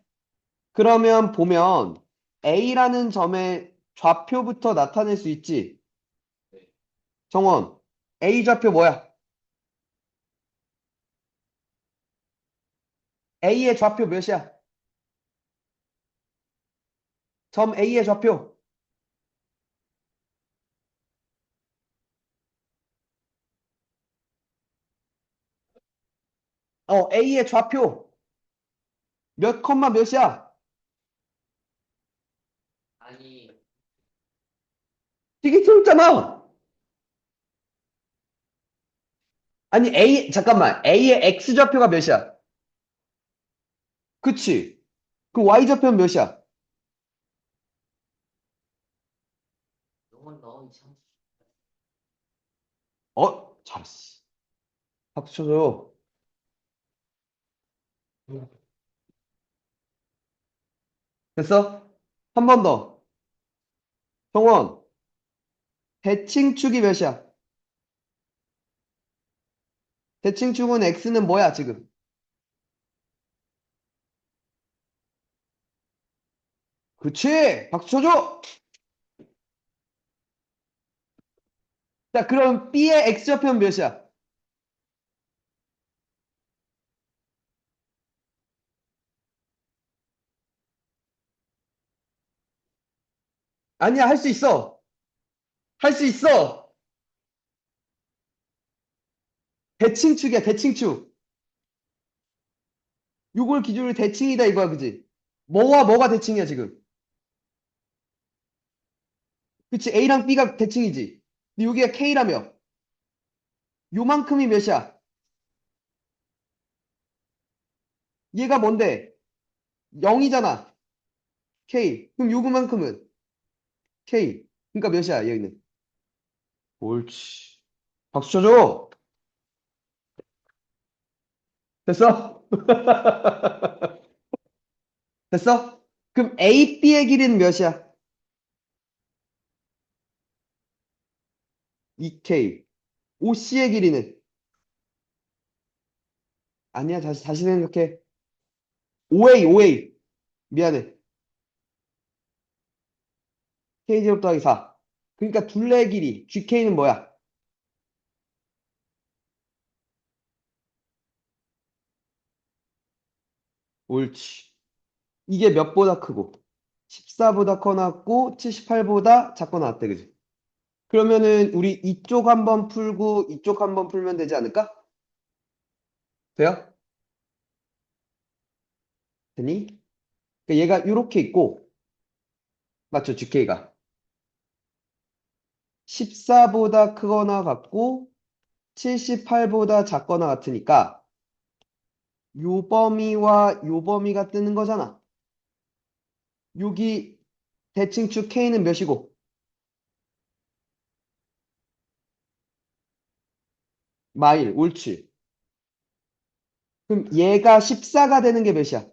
그러면 보면 A라는 점의 좌표부터 나타낼 수 있지. 정원. A 좌표 뭐야? A의 좌표 몇이야? 점 A의 좌표. A의 좌표. 몇 컴마 몇이야? 아니, 되게 틀렸잖아. 아니, 잠깐만. A의 X좌표가 몇이야? 그치? 그 Y좌표는 몇이야? 너무 너무 이상. 잘했어. 박수 쳐줘요. 됐어? 한 번 더. 정원, 대칭축이 몇이야? 대칭축은 X는 뭐야, 지금? 그치? 박수 쳐줘! 자, 그럼 B의 X좌표는 몇이야? 아니야, 할 수 있어. 할 수 있어. 대칭축이야, 대칭축. 요걸 기준으로 대칭이다 이거야, 그지? 뭐와 뭐가 대칭이야, 지금? 그치? A랑 B가 대칭이지. 근데 여기가 K라며. 요만큼이 몇이야? 얘가 뭔데? 0이잖아. K. 그럼 요만큼은 K. 그러니까 몇이야, 여기는? 옳지. 박수 쳐줘. 됐어? 됐어? 그럼 A, B의 길이는 몇이야? 2K. OC의 길이는? 아니야, 다시 생각해. OA, OA. 미안해. K제곱 더하기 4. 그러니까 둘레의 길이, GK는 뭐야? 옳지. 이게 몇보다 크고? 14보다 커 나왔고, 78보다 작고 나왔대, 그지? 그러면은, 우리 이쪽 한번 풀고, 이쪽 한번 풀면 되지 않을까? 돼요? 되니? 그러니까 얘가 이렇게 있고, 맞죠, GK가? 14보다 크거나 같고, 78보다 작거나 같으니까, 요 범위와 요 범위가 뜨는 거잖아. 여기 대칭축 K는 몇이고? 마일, 옳지. 그럼 얘가 14가 되는 게 몇이야?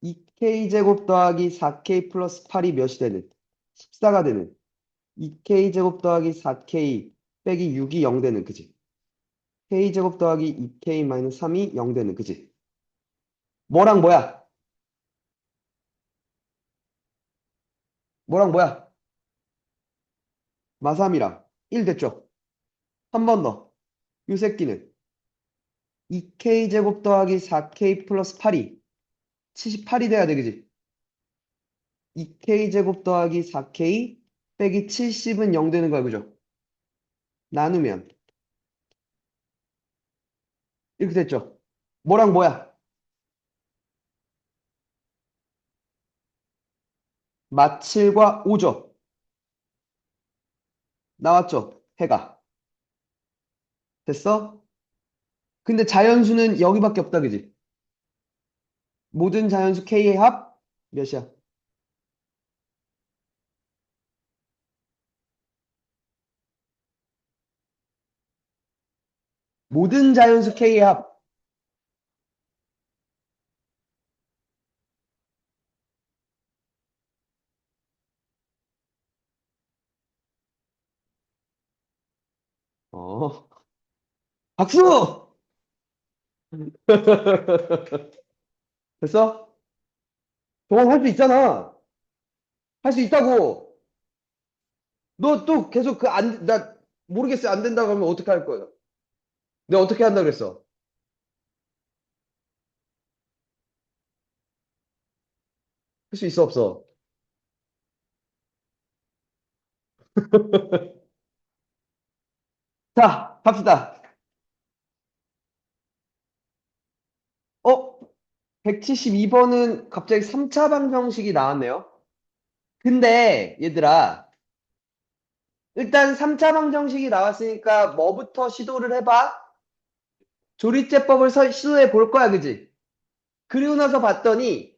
2K제곱 더하기 4K 플러스 8이 몇이 되는? 14가 되는. 2K제곱 더하기 4K 빼기 6이 0 되는, 그지? K제곱 더하기 2K 마이너스 3이 0 되는, 그지? 뭐랑 뭐야? 뭐랑 뭐야? 마삼이랑 1 됐죠? 한 번 더. 이 새끼는 2K제곱 더하기 4K 플러스 8이 78이 돼야 돼, 그지? 2K제곱 더하기 4K 빼기 70은 0 되는 거야, 그죠? 나누면 이렇게 됐죠? 뭐랑 뭐야? 마7과 5죠? 나왔죠? 해가. 됐어? 근데 자연수는 여기밖에 없다, 그지? 모든 자연수 K의 합 몇이야? 모든 자연수 K의 합. 어. 박수! 됐어? 동원 할 수 있잖아. 할 수 있다고. 너 또 계속 나 모르겠어요. 안 된다고 하면 어떻게 할 거야? 내가 어떻게 한다 그랬어? 할 수 있어, 없어? 자, 갑시다. 172번은 갑자기 3차 방정식이 나왔네요. 근데, 얘들아, 일단 3차 방정식이 나왔으니까 뭐부터 시도를 해봐? 조리제법을 시도해 볼 거야, 그지? 그리고 나서 봤더니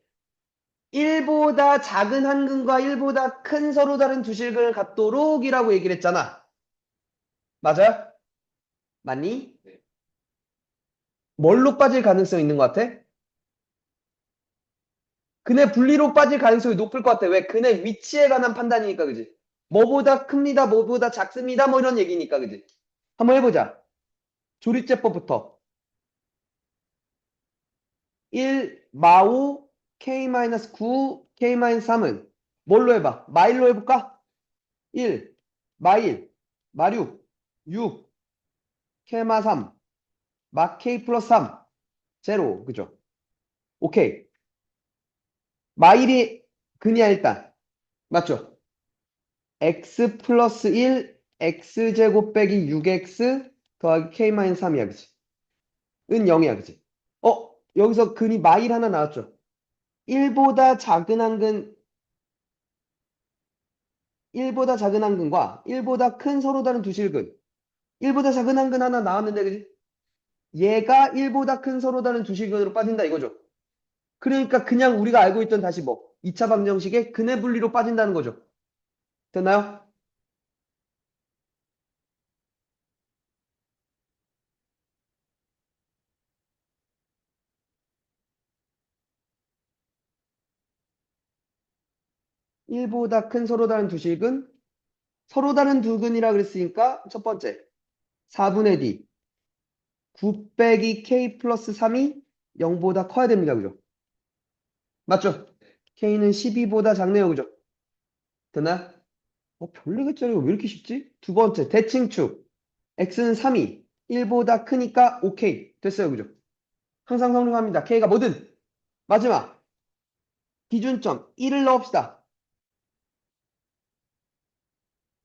1보다 작은 한근과 1보다 큰 서로 다른 두 실근을 갖도록 이라고 얘기를 했잖아. 맞아요? 맞니? 네. 뭘로 빠질 가능성이 있는 것 같아? 근의 분리로 빠질 가능성이 높을 것 같아. 왜? 근의 위치에 관한 판단이니까, 그지? 뭐보다 큽니다, 뭐보다 작습니다, 뭐 이런 얘기니까, 그지? 한번 해보자. 조리제법부터. 1, 마오, K-9, K-3은 뭘로 해봐? 마일로 해볼까? 1, 마일, 마륙, 6, K마 3, 마 K 플러스 3, 제로. 그죠? 오케이. 마일이 근이야, 일단. 맞죠? x 플러스 1, x제곱 빼기 6x 더하기 k-3이야, 그치? 은 0이야, 그치? 여기서 근이 마일 하나 나왔죠? 1보다 작은 한근, 1보다 작은 한근과 1보다 큰 서로 다른 두 실근. 1보다 작은 한근 하나 나왔는데, 그치? 얘가 1보다 큰 서로 다른 두 실근으로 빠진다, 이거죠? 그러니까 그냥 우리가 알고 있던 다시 뭐, 2차 방정식의 근의 분리로 빠진다는 거죠. 됐나요? 1보다 큰 서로 다른 두 실근, 서로 다른 두 근이라 그랬으니까 첫 번째 4분의 D 9 빼기 K 플러스 3이 0보다 커야 됩니다. 그죠? 맞죠? K는 12보다 작네요. 그죠? 됐나요? 별리겠자리가 왜 이렇게 쉽지? 두 번째 대칭축 X는 3이 1보다 크니까 오케이 됐어요. 그죠? 항상 성립합니다. K가 뭐든 마지막 기준점 1을 넣읍시다.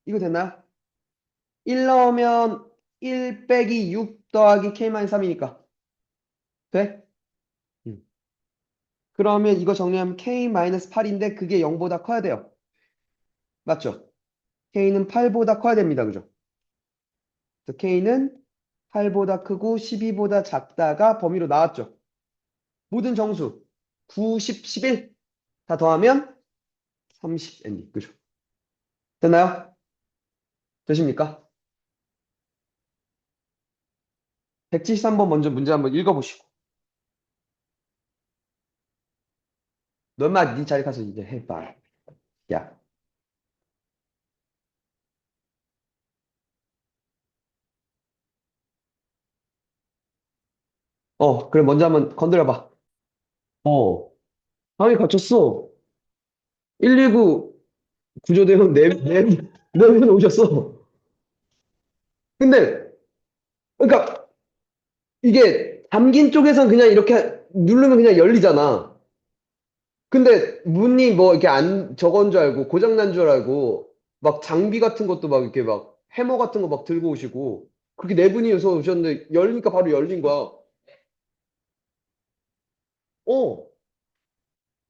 이거 됐나요? 1 넣으면 1 빼기 6 더하기 K-3이니까 돼? 음. 그러면 이거 정리하면 K-8인데 그게 0보다 커야 돼요. 맞죠? K는 8보다 커야 됩니다. 그죠? 그래서 K는 8보다 크고 12보다 작다가 범위로 나왔죠. 모든 정수 9, 10, 11 다 더하면 30 그죠? 됐나요? 되십니까? 173번 먼저 문제 한번 읽어보시고 너마 네 자리 가서 이제 해봐. 야, 그래 먼저 한번 건드려봐. 방에 갇혔어. 119 구조대원 네 분 오셨어. 근데 그러니까 이게 잠긴 쪽에선 그냥 이렇게 누르면 그냥 열리잖아. 근데 문이 뭐 이렇게 안 저건 줄 알고 고장 난 줄 알고 막 장비 같은 것도 막 이렇게 막 해머 같은 거 막 들고 오시고 그렇게 네 분이서 오셨는데 열리니까 바로 열린 거야. 어.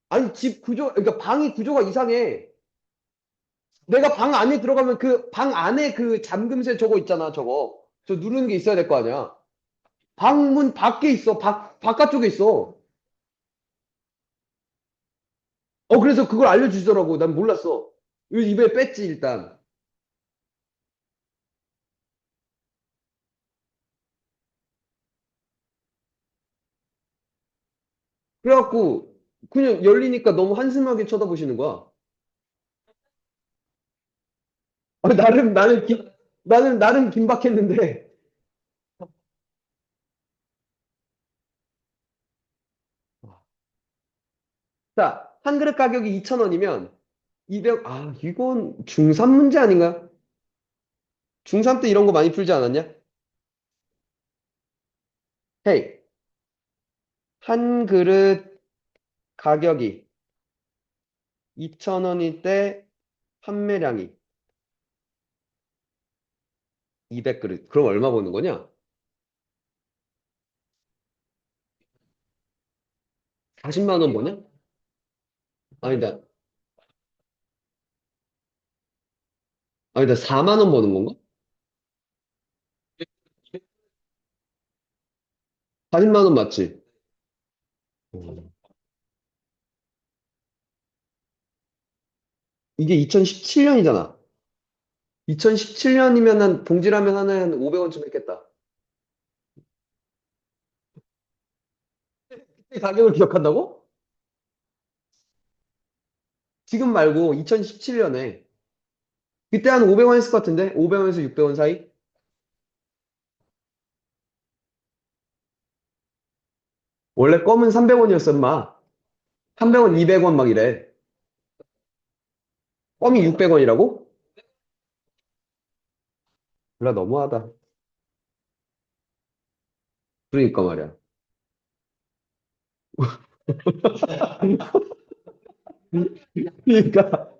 아니 집 구조 그러니까 방이 구조가 이상해. 내가 방 안에 들어가면 그 방 안에 그 잠금쇠 저거 있잖아, 저거. 저 누르는 게 있어야 될 거 아니야. 방문 밖에 있어. 바깥쪽에 있어. 그래서 그걸 알려주더라고. 난 몰랐어. 이거 입에 뺐지, 일단. 그래갖고, 그냥 열리니까 너무 한심하게 쳐다보시는 거야. 나름 긴박했는데. 자, 한 그릇 가격이 2,000원이면 200, 이건 중3 문제 아닌가? 중3 때 이런 거 많이 풀지 않았냐? 헤이, 한 그릇 가격이 2,000원일 때 판매량이 200그릇. 그럼 얼마 버는 거냐? 40만 원 버냐? 아니다. 아니다. 4만 원 버는 건가? 40만 원 맞지? 음. 이게 2017년이잖아. 2017년이면은 봉지라면 하나에 한 500원쯤 했겠다. 그때 가격을 기억한다고? 지금 말고 2017년에. 그때 한 500원 했을 것 같은데? 500원에서 600원 사이? 원래 껌은 300원이었어, 인마. 300원, 200원 막 이래. 껌이 600원이라고? 몰라, 너무하다. 그러니까 말이야. 그러니까.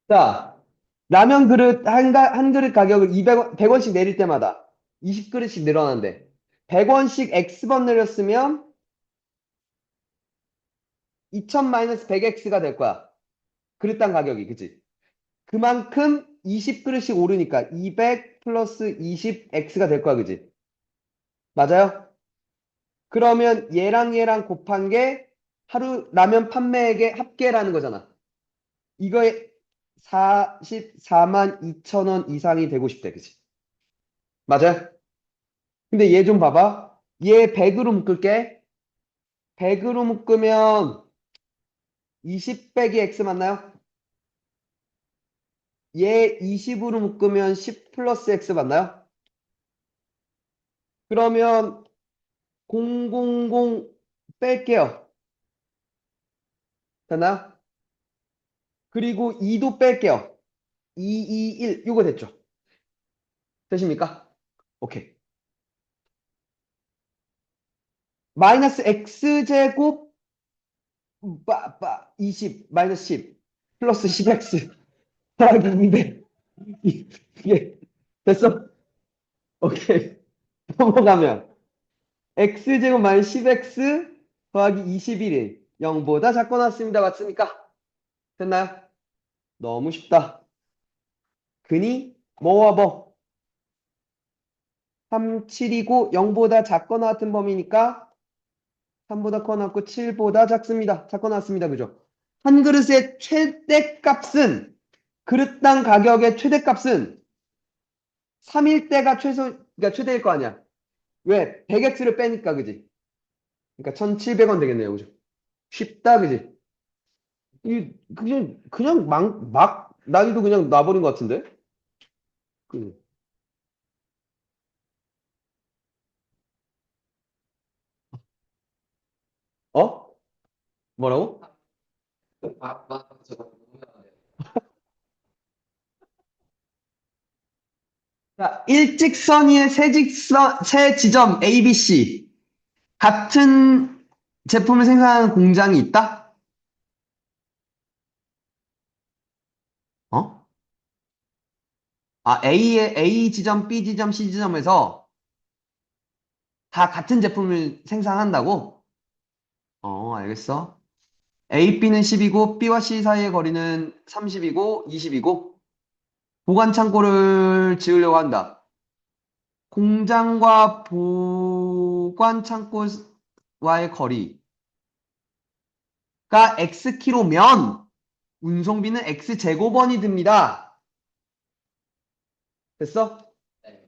자, 라면 그릇 한 그릇 가격을 200원, 100원씩 내릴 때마다 20그릇씩 늘어난대. 100원씩 X번 내렸으면 2000 마이너스 100X가 될 거야. 그릇당 가격이, 그치? 그만큼 20그릇씩 오르니까 200 플러스 20X가 될 거야, 그치? 맞아요? 그러면 얘랑 곱한 게 하루 라면 판매액의 합계라는 거잖아. 이거에 44만 2천 원 이상이 되고 싶대, 그치? 맞아요? 근데 얘 좀 봐봐. 얘 100으로 묶을게. 100으로 묶으면 20 빼기 X 맞나요? 얘 20으로 묶으면 10 플러스 X 맞나요? 그러면 000 뺄게요. 됐나요? 그리고 2도 뺄게요. 221. 이거 됐죠? 되십니까? 오케이. 마이너스 X제곱 20 마이너스 10 플러스 10X 더하기 200. 이게 됐어? 오케이. 넘어가면 X제곱 마이너스 10X 더하기 21이 0보다 작고 나왔습니다. 맞습니까? 됐나요? 너무 쉽다. 근이 뭐와 뭐? 3, 7이고 0보다 작거나 같은 범위니까 3보다 커 나왔고 7보다 작습니다. 작거 나왔습니다. 그죠? 한 그릇의 최대값은 그릇당 가격의 최대값은 3일 때가 그러니까 최대일 거 아니야. 왜? 100x를 빼니까 그지? 그러니까 1,700원 되겠네요. 그죠? 쉽다 그지? 그냥 막 난이도 그냥 놔버린 것 같은데? 그, 어? 뭐라고? 저거 자, 일직선 위에 세 지점 A, B, C. 같은 제품을 생산하는 공장이 있다? 어? A 지점, B 지점, C 지점에서 다 같은 제품을 생산한다고? 알겠어. A, B는 10이고, B와 C 사이의 거리는 30이고, 20이고, 보관 창고를 지으려고 한다. 공장과 보관 창고와의 거리가 X키로면 운송비는 X제곱원이 듭니다. 됐어? 네.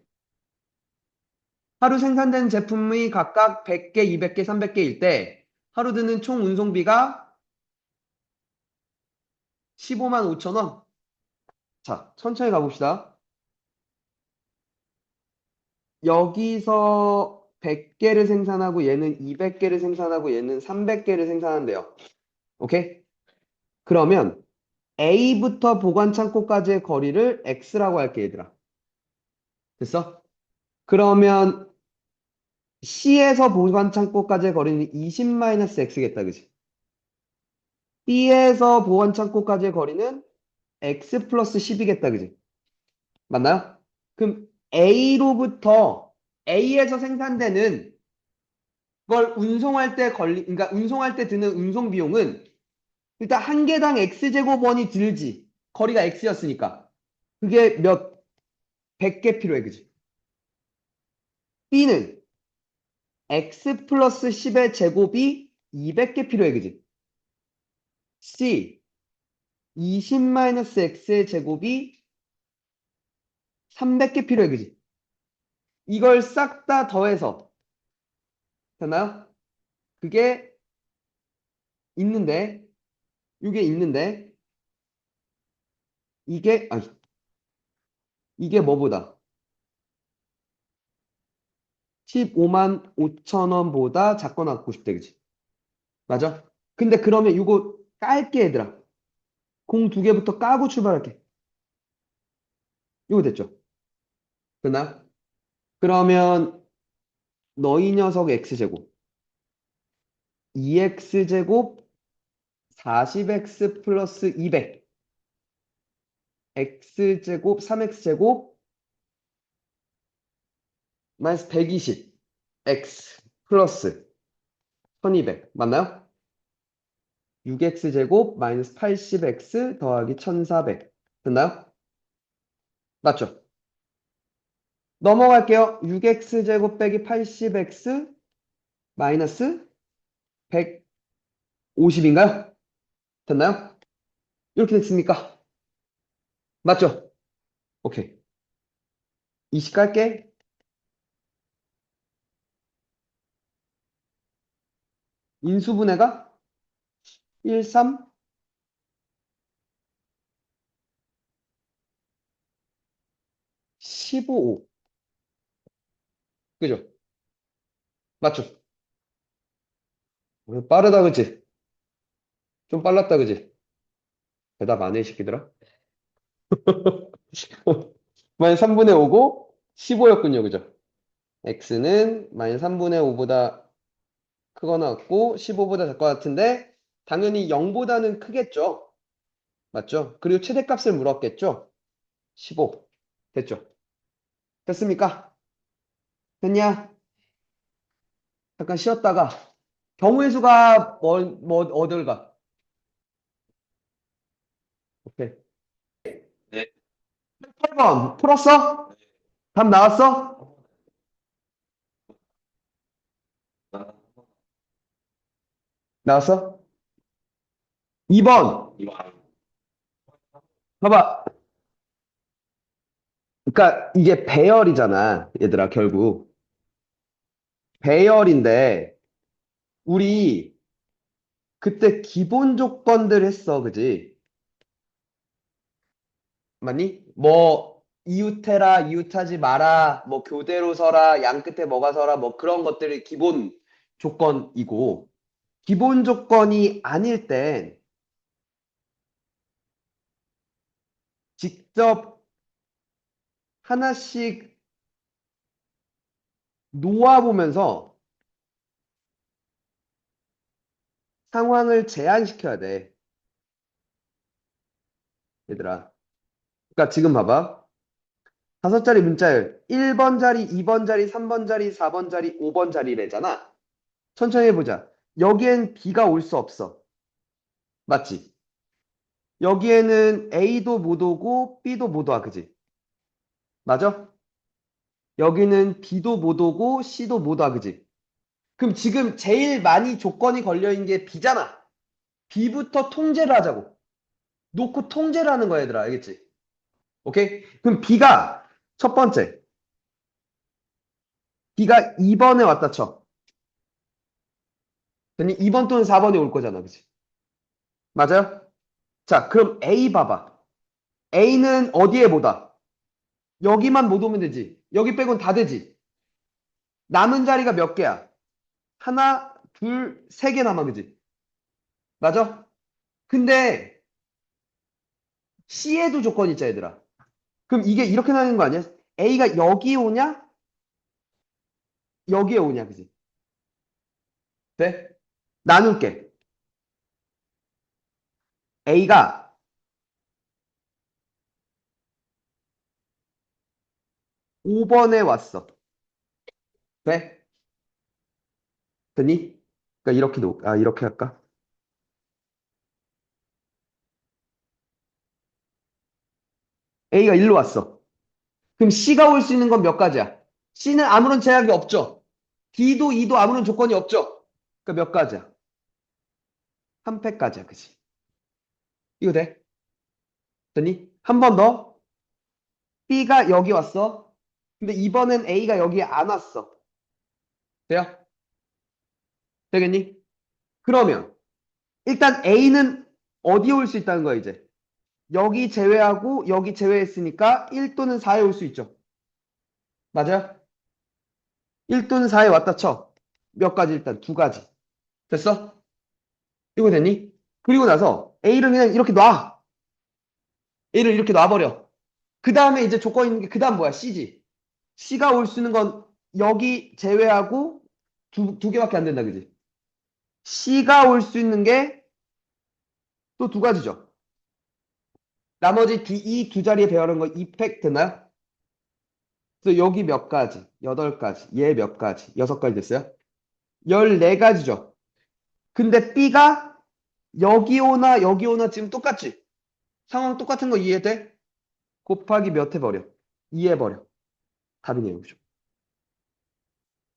하루 생산된 제품이 각각 100개, 200개, 300개일 때 하루 드는 총 운송비가 15만 5천 원. 자, 천천히 가봅시다. 여기서 100개를 생산하고 얘는 200개를 생산하고 얘는 300개를 생산한대요. 오케이? 그러면 A부터 보관 창고까지의 거리를 X라고 할게, 얘들아. 됐어? 그러면 C에서 보관 창고까지의 거리는 20-X겠다, 그지? B에서 보안창고까지의 거리는 x 플러스 10이겠다, 그지? 맞나요? 그럼 A로부터 A에서 생산되는 걸 운송할 때 그러니까 운송할 때 드는 운송 비용은 일단 한 개당 x제곱 원이 들지. 거리가 x였으니까. 그게 100개 필요해, 그지? B는 x 플러스 10의 제곱이 200개 필요해, 그지? C, 20 마이너스 x의 제곱이 300개 필요해, 그지? 이걸 싹 다 더해서, 됐나요? 그게 있는데, 이게 있는데, 아니, 이게 뭐보다? 15만 5천 원보다 작거나 같고 싶대, 그지? 맞아? 근데 그러면 이거 깔게, 얘들아. 공 두 개부터 까고 출발할게. 이거 됐죠? 됐나요? 그러면 너희 녀석 x제곱, 2x제곱, 40x 플러스 200, x제곱, 3x제곱, 마이너스 120, x 플러스 1200. 맞나요? 6x제곱, 마이너스 80x 더하기 1400. 됐나요? 맞죠? 넘어갈게요. 6x제곱 빼기 80x 마이너스 150인가요? 됐나요? 이렇게 됐습니까? 맞죠? 오케이. 20 깔게. 인수분해가 1, 3, 15, 5. 그죠? 맞죠? 빠르다, 그치? 좀 빨랐다, 그치? 대답 안 해, 이 새끼들아. 마이너스 3분의 5고 15였군요, 그죠? x는 마이너스 3분의 5보다 크거나 같고 15보다 작거 같은데 당연히 0보다는 크겠죠? 맞죠? 그리고 최대값을 물었겠죠? 15. 됐죠? 됐습니까? 됐냐? 잠깐 쉬었다가 경우의 수가 어딜 가? 오케이. 네. 8번 풀었어? 답 나왔어? 나왔어? 2번 봐봐. 그러니까 이게 배열이잖아, 얘들아, 결국. 배열인데 우리 그때 기본 조건들 했어, 그지? 맞니? 뭐 이웃해라, 이웃하지 마라, 뭐 교대로 서라, 양 끝에 뭐가 서라, 뭐 그런 것들이 기본 조건이고 기본 조건이 아닐 땐 직접 하나씩 놓아보면서 상황을 제한시켜야 돼, 얘들아. 그러니까 지금 봐봐. 5자리 문자열 1번 자리, 2번 자리, 3번 자리, 4번 자리, 5번 자리래잖아. 천천히 해보자. 여기엔 B가 올 수 없어. 맞지? 여기에는 A도 못 오고 B도 못 와. 그지? 맞아? 여기는 B도 못 오고 C도 못 와. 그지? 그럼 지금 제일 많이 조건이 걸려있는 게 B잖아. B부터 통제를 하자고. 놓고 통제를 하는 거야, 얘들아. 알겠지? 오케이? 그럼 B가 첫 번째. B가 2번에 왔다 쳐. 그니 2번 또는 4번이 올 거잖아. 그지? 맞아요? 자, 그럼 A 봐봐. A는 어디에 못 와? 여기만 못 오면 되지. 여기 빼곤 다 되지. 남은 자리가 몇 개야? 하나, 둘, 세 개 남아, 그지? 맞아? 근데 C에도 조건이 있자, 얘들아. 그럼 이게 이렇게 나는 거 아니야? A가 여기 오냐? 여기에 오냐, 그지? 돼? 나눌게. A가 5번에 왔어. 돼? 되니? 그러니까 이렇게 할까? A가 1로 왔어. 그럼 C가 올 수 있는 건 몇 가지야? C는 아무런 제약이 없죠. D도 E도 아무런 조건이 없죠. 그러니까 몇 가지야? 한 팩까지야, 그치? 이거 돼? 되니? 한 번 더. B가 여기 왔어. 근데 이번엔 A가 여기에 안 왔어. 돼요? 되겠니? 그러면 일단 A는 어디에 올 수 있다는 거야, 이제? 여기 제외하고 여기 제외했으니까 1 또는 4에 올 수 있죠. 맞아요? 1 또는 4에 왔다 쳐. 몇 가지 일단 두 가지. 됐어? 이거 됐니? 그리고 나서 A를 그냥 이렇게 놔. A를 이렇게 놔버려. 그 다음에 이제 조건 있는 게 그 다음 뭐야? C지. C가 올 수 있는 건 여기 제외하고 두 개밖에 안 된다, 그지? C가 올 수 있는 게 또 두 가지죠. 나머지 이 두 자리에 배열한 거 이펙 되나요? 그래서 여기 몇 가지? 8가지. 얘 몇 가지? 6가지 됐어요? 14가지죠. 근데 B가 여기 오나 지금 똑같지? 상황 똑같은 거 이해돼? 곱하기 몇 해버려? 2해버려. 답이네요. 그죠?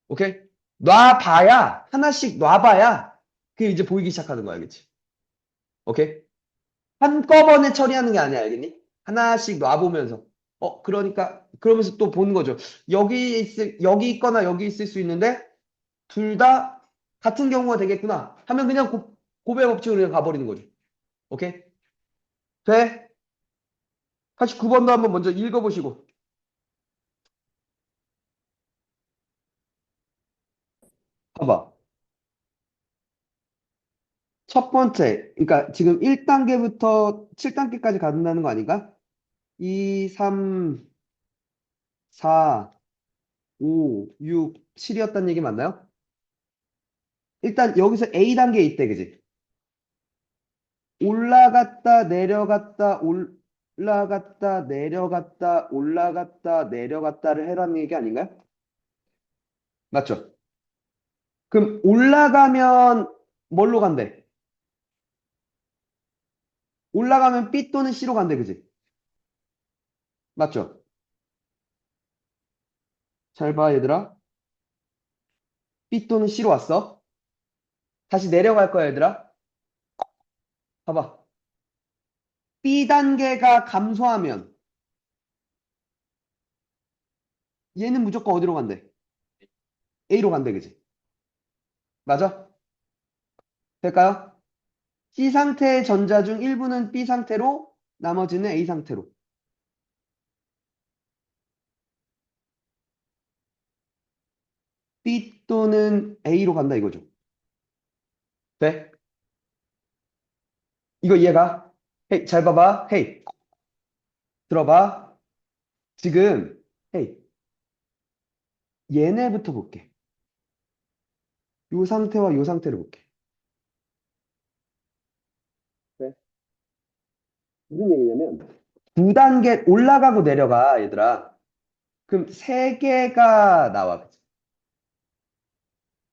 오케이? 놔봐야, 하나씩 놔봐야, 그게 이제 보이기 시작하는 거야, 알겠지? 오케이? 한꺼번에 처리하는 게 아니야, 알겠니? 하나씩 놔보면서. 그러니까, 그러면서 또 보는 거죠. 여기 있거나 여기 있을 수 있는데, 둘 다 같은 경우가 되겠구나. 하면 그냥 고배 법칙으로 그냥 가버리는 거죠. 오케이? 돼? 89번도 한번 먼저 읽어보시고. 봐봐. 첫 번째, 그러니까 지금 1단계부터 7단계까지 간다는 거 아닌가? 2, 3, 4, 5, 6, 7이었단 얘기 맞나요? 일단 여기서 A단계에 있대, 그지? 올라갔다, 내려갔다, 올라갔다, 내려갔다, 올라갔다, 내려갔다를 해라는 얘기 아닌가요? 맞죠? 그럼 올라가면 뭘로 간대? 올라가면 B 또는 C로 간대, 그지? 맞죠? 잘 봐, 얘들아. B 또는 C로 왔어. 다시 내려갈 거야, 얘들아. 봐봐. B 단계가 감소하면 얘는 무조건 어디로 간대? A로 간대, 그지? 맞아? 될까요? C 상태의 전자 중 일부는 B 상태로, 나머지는 A 상태로. B 또는 A로 간다 이거죠. 돼? 이거 이해가? 헤이, 잘 봐봐. 헤이, 들어봐. 지금, 헤이, 얘네부터 볼게. 요 상태와 요 상태를 볼게. 네. 무슨 얘기냐면, 두 단계 올라가고 내려가, 얘들아. 그럼 세 개가 나와. 그치?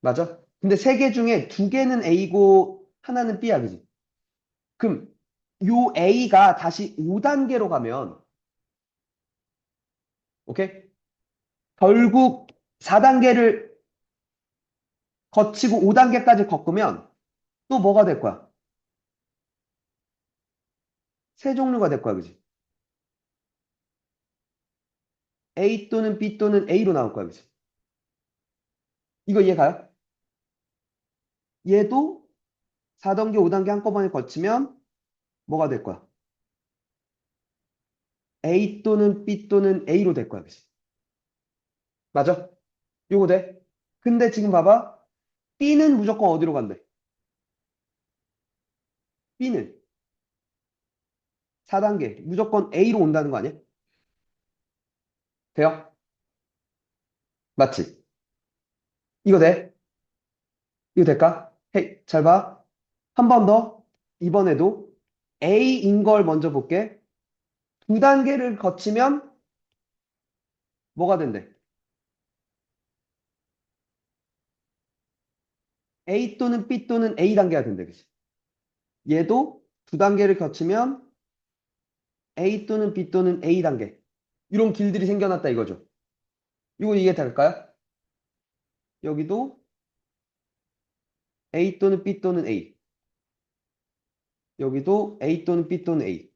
맞아? 근데 세 개 중에 두 개는 A고 하나는 B야, 그지? 그럼 요 A가 다시 5단계로 가면, 오케이? 결국 4단계를 거치고 5단계까지 겪으면 또 뭐가 될 거야? 세 종류가 될 거야, 그지? A 또는 B 또는 A로 나올 거야, 그지? 이거 이해가요? 얘도 4단계, 5단계 한꺼번에 거치면 뭐가 될 거야? A 또는 B 또는 A로 될 거야, 그지? 맞아? 요거 돼? 근데 지금 봐봐. B는 무조건 어디로 간대? B는 4단계 무조건 A로 온다는 거 아니야? 돼요? 맞지? 이거 돼? 이거 될까? 헤이, 잘 봐. 한 번 더. 이번에도 A인 걸 먼저 볼게. 두 단계를 거치면 뭐가 된대? A 또는 B 또는 A 단계가 된대. 그치? 얘도 두 단계를 거치면 A 또는 B 또는 A 단계. 이런 길들이 생겨났다 이거죠. 이거 이해될까요? 여기도 A 또는 B 또는 A. 여기도 A 또는 B 또는 A.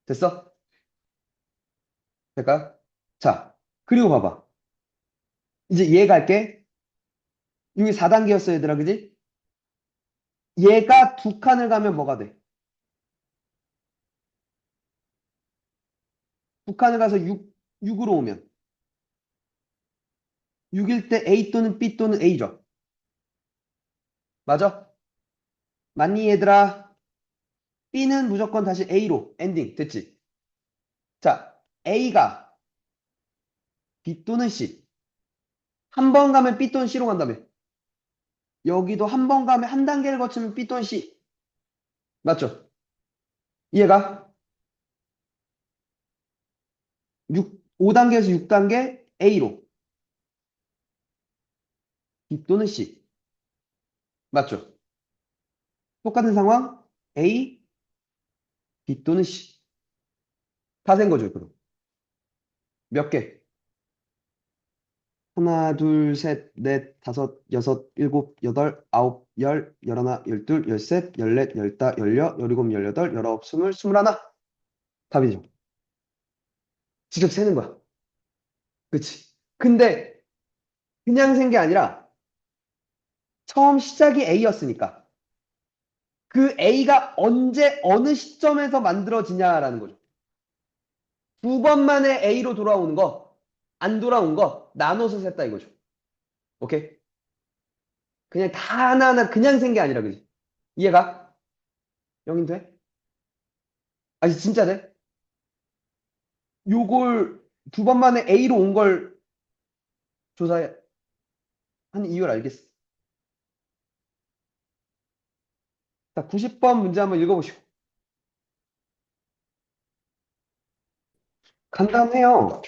됐어? 될까요? 자, 그리고 봐봐. 이제 얘 갈게. 여기 4단계였어, 얘들아, 그지? 얘가 두 칸을 가면 뭐가 돼? 두 칸을 가서 6으로 오면. 6일 때 A 또는 B 또는 A죠. 맞아? 맞니, 얘들아? B는 무조건 다시 A로 엔딩. 됐지? 자, A가 B 또는 C. 한 번 가면 B 또는 C로 간다며. 여기도 한 번 가면 한 단계를 거치면 B 또는 C. 맞죠? 이해가? 5단계에서 6단계 A로. B 또는 C. 맞죠? 똑같은 상황 A, B 또는 C. 다 된 거죠, 그럼. 몇 개? 하나, 둘, 셋, 넷, 다섯, 여섯, 일곱, 여덟, 아홉, 열, 열하나, 열둘, 열셋, 열넷, 열다, 열여, 열일곱, 열여덟, 열아홉, 스물, 스물하나. 답이죠. 직접 세는 거야. 그치? 근데 그냥 센 게 아니라 처음 시작이 A였으니까 그 A가 언제 어느 시점에서 만들어지냐라는 거죠. 두 번 만에 A로 돌아오는 거, 안 돌아온 거 나눠서 셌다 이거죠. 오케이? 그냥 다 하나하나 그냥 센 게 아니라 그지? 이해가? 영인 돼? 아니 진짜 돼? 요걸 두 번 만에 A로 온 걸 조사한 이유를 알겠어. 자, 90번 문제 한번 읽어보시고. 간단해요.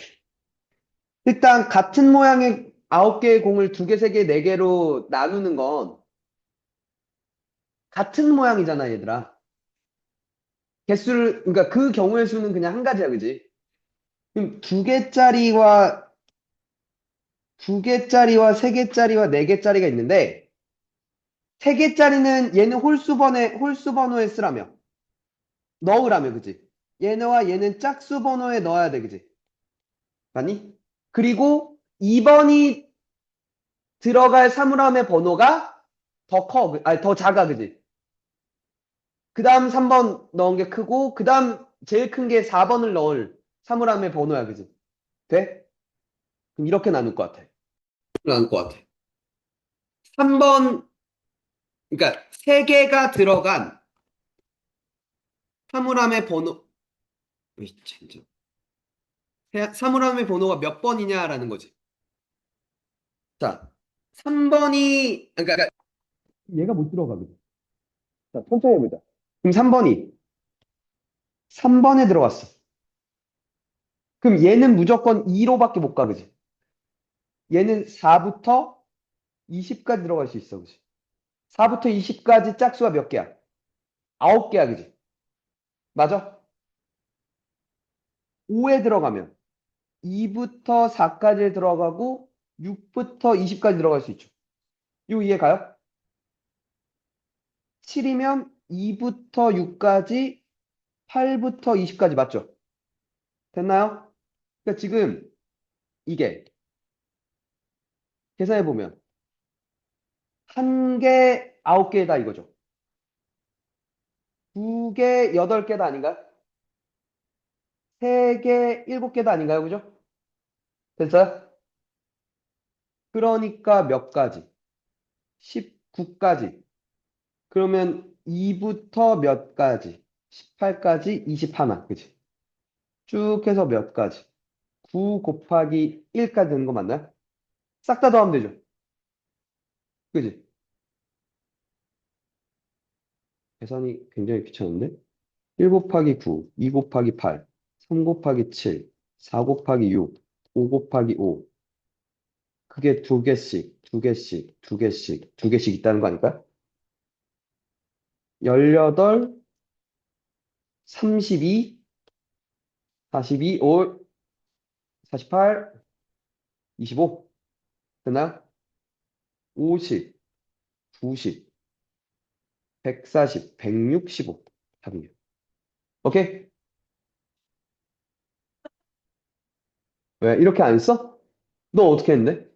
일단 같은 모양의 9개의 공을 2개, 3개, 4개로 나누는 건 같은 모양이잖아, 얘들아. 개수를, 그러니까 그 경우의 수는 그냥 한 가지야, 그지? 그럼 2개짜리와 3개짜리와 4개짜리가 있는데, 3개짜리는 얘는 홀수 번호에 쓰라며. 넣으라며, 그지? 얘네와 얘는 짝수 번호에 넣어야 돼, 그지? 맞니? 그리고 2번이 들어갈 사물함의 번호가 더 커, 아니, 더 작아, 그지? 그 다음 3번 넣은 게 크고, 그 다음 제일 큰 게 4번을 넣을 사물함의 번호야, 그지? 돼? 그럼 이렇게 나눌 것 같아. 나눌 것 같아. 3번, 그러니까 3개가 들어간 사물함의 번호, 어이, 진짜. 사물함의 번호가 몇 번이냐라는 거지. 자, 3번이, 그러니까 얘가 못 들어가, 그지? 자, 천천히 해보자. 그럼 3번에 들어갔어. 그럼 얘는 무조건 2로밖에 못 가, 그지? 얘는 4부터 20까지 들어갈 수 있어, 그지? 4부터 20까지 짝수가 몇 개야? 9개야, 그지? 맞아? 5에 들어가면 2부터 4까지 들어가고 6부터 20까지 들어갈 수 있죠. 이거 이해 가요? 7이면 2부터 6까지, 8부터 20까지 맞죠? 됐나요? 그러니까 지금 이게 계산해보면 한 개, 9개다 이거죠. 두 개, 8개다 아닌가요? 세 개, 7개다 아닌가요? 그죠? 됐어요? 그러니까 몇 가지? 19까지. 그러면 2부터 몇 가지? 18까지 21. 그치? 쭉 해서 몇 가지? 9 곱하기 1까지 되는 거 맞나요? 싹 다 더하면 되죠. 그지? 계산이 굉장히 귀찮은데? 1 곱하기 9, 2 곱하기 8, 3 곱하기 7, 4 곱하기 6, 5 곱하기 5. 그게 두 개씩, 두 개씩, 두 개씩, 두 개씩 있다는 거 아닐까? 18, 32, 42, 5, 48, 25. 됐나? 50, 90, 140, 165. 답이에요. 오케이? 왜? 이렇게 안 써? 너 어떻게 했는데?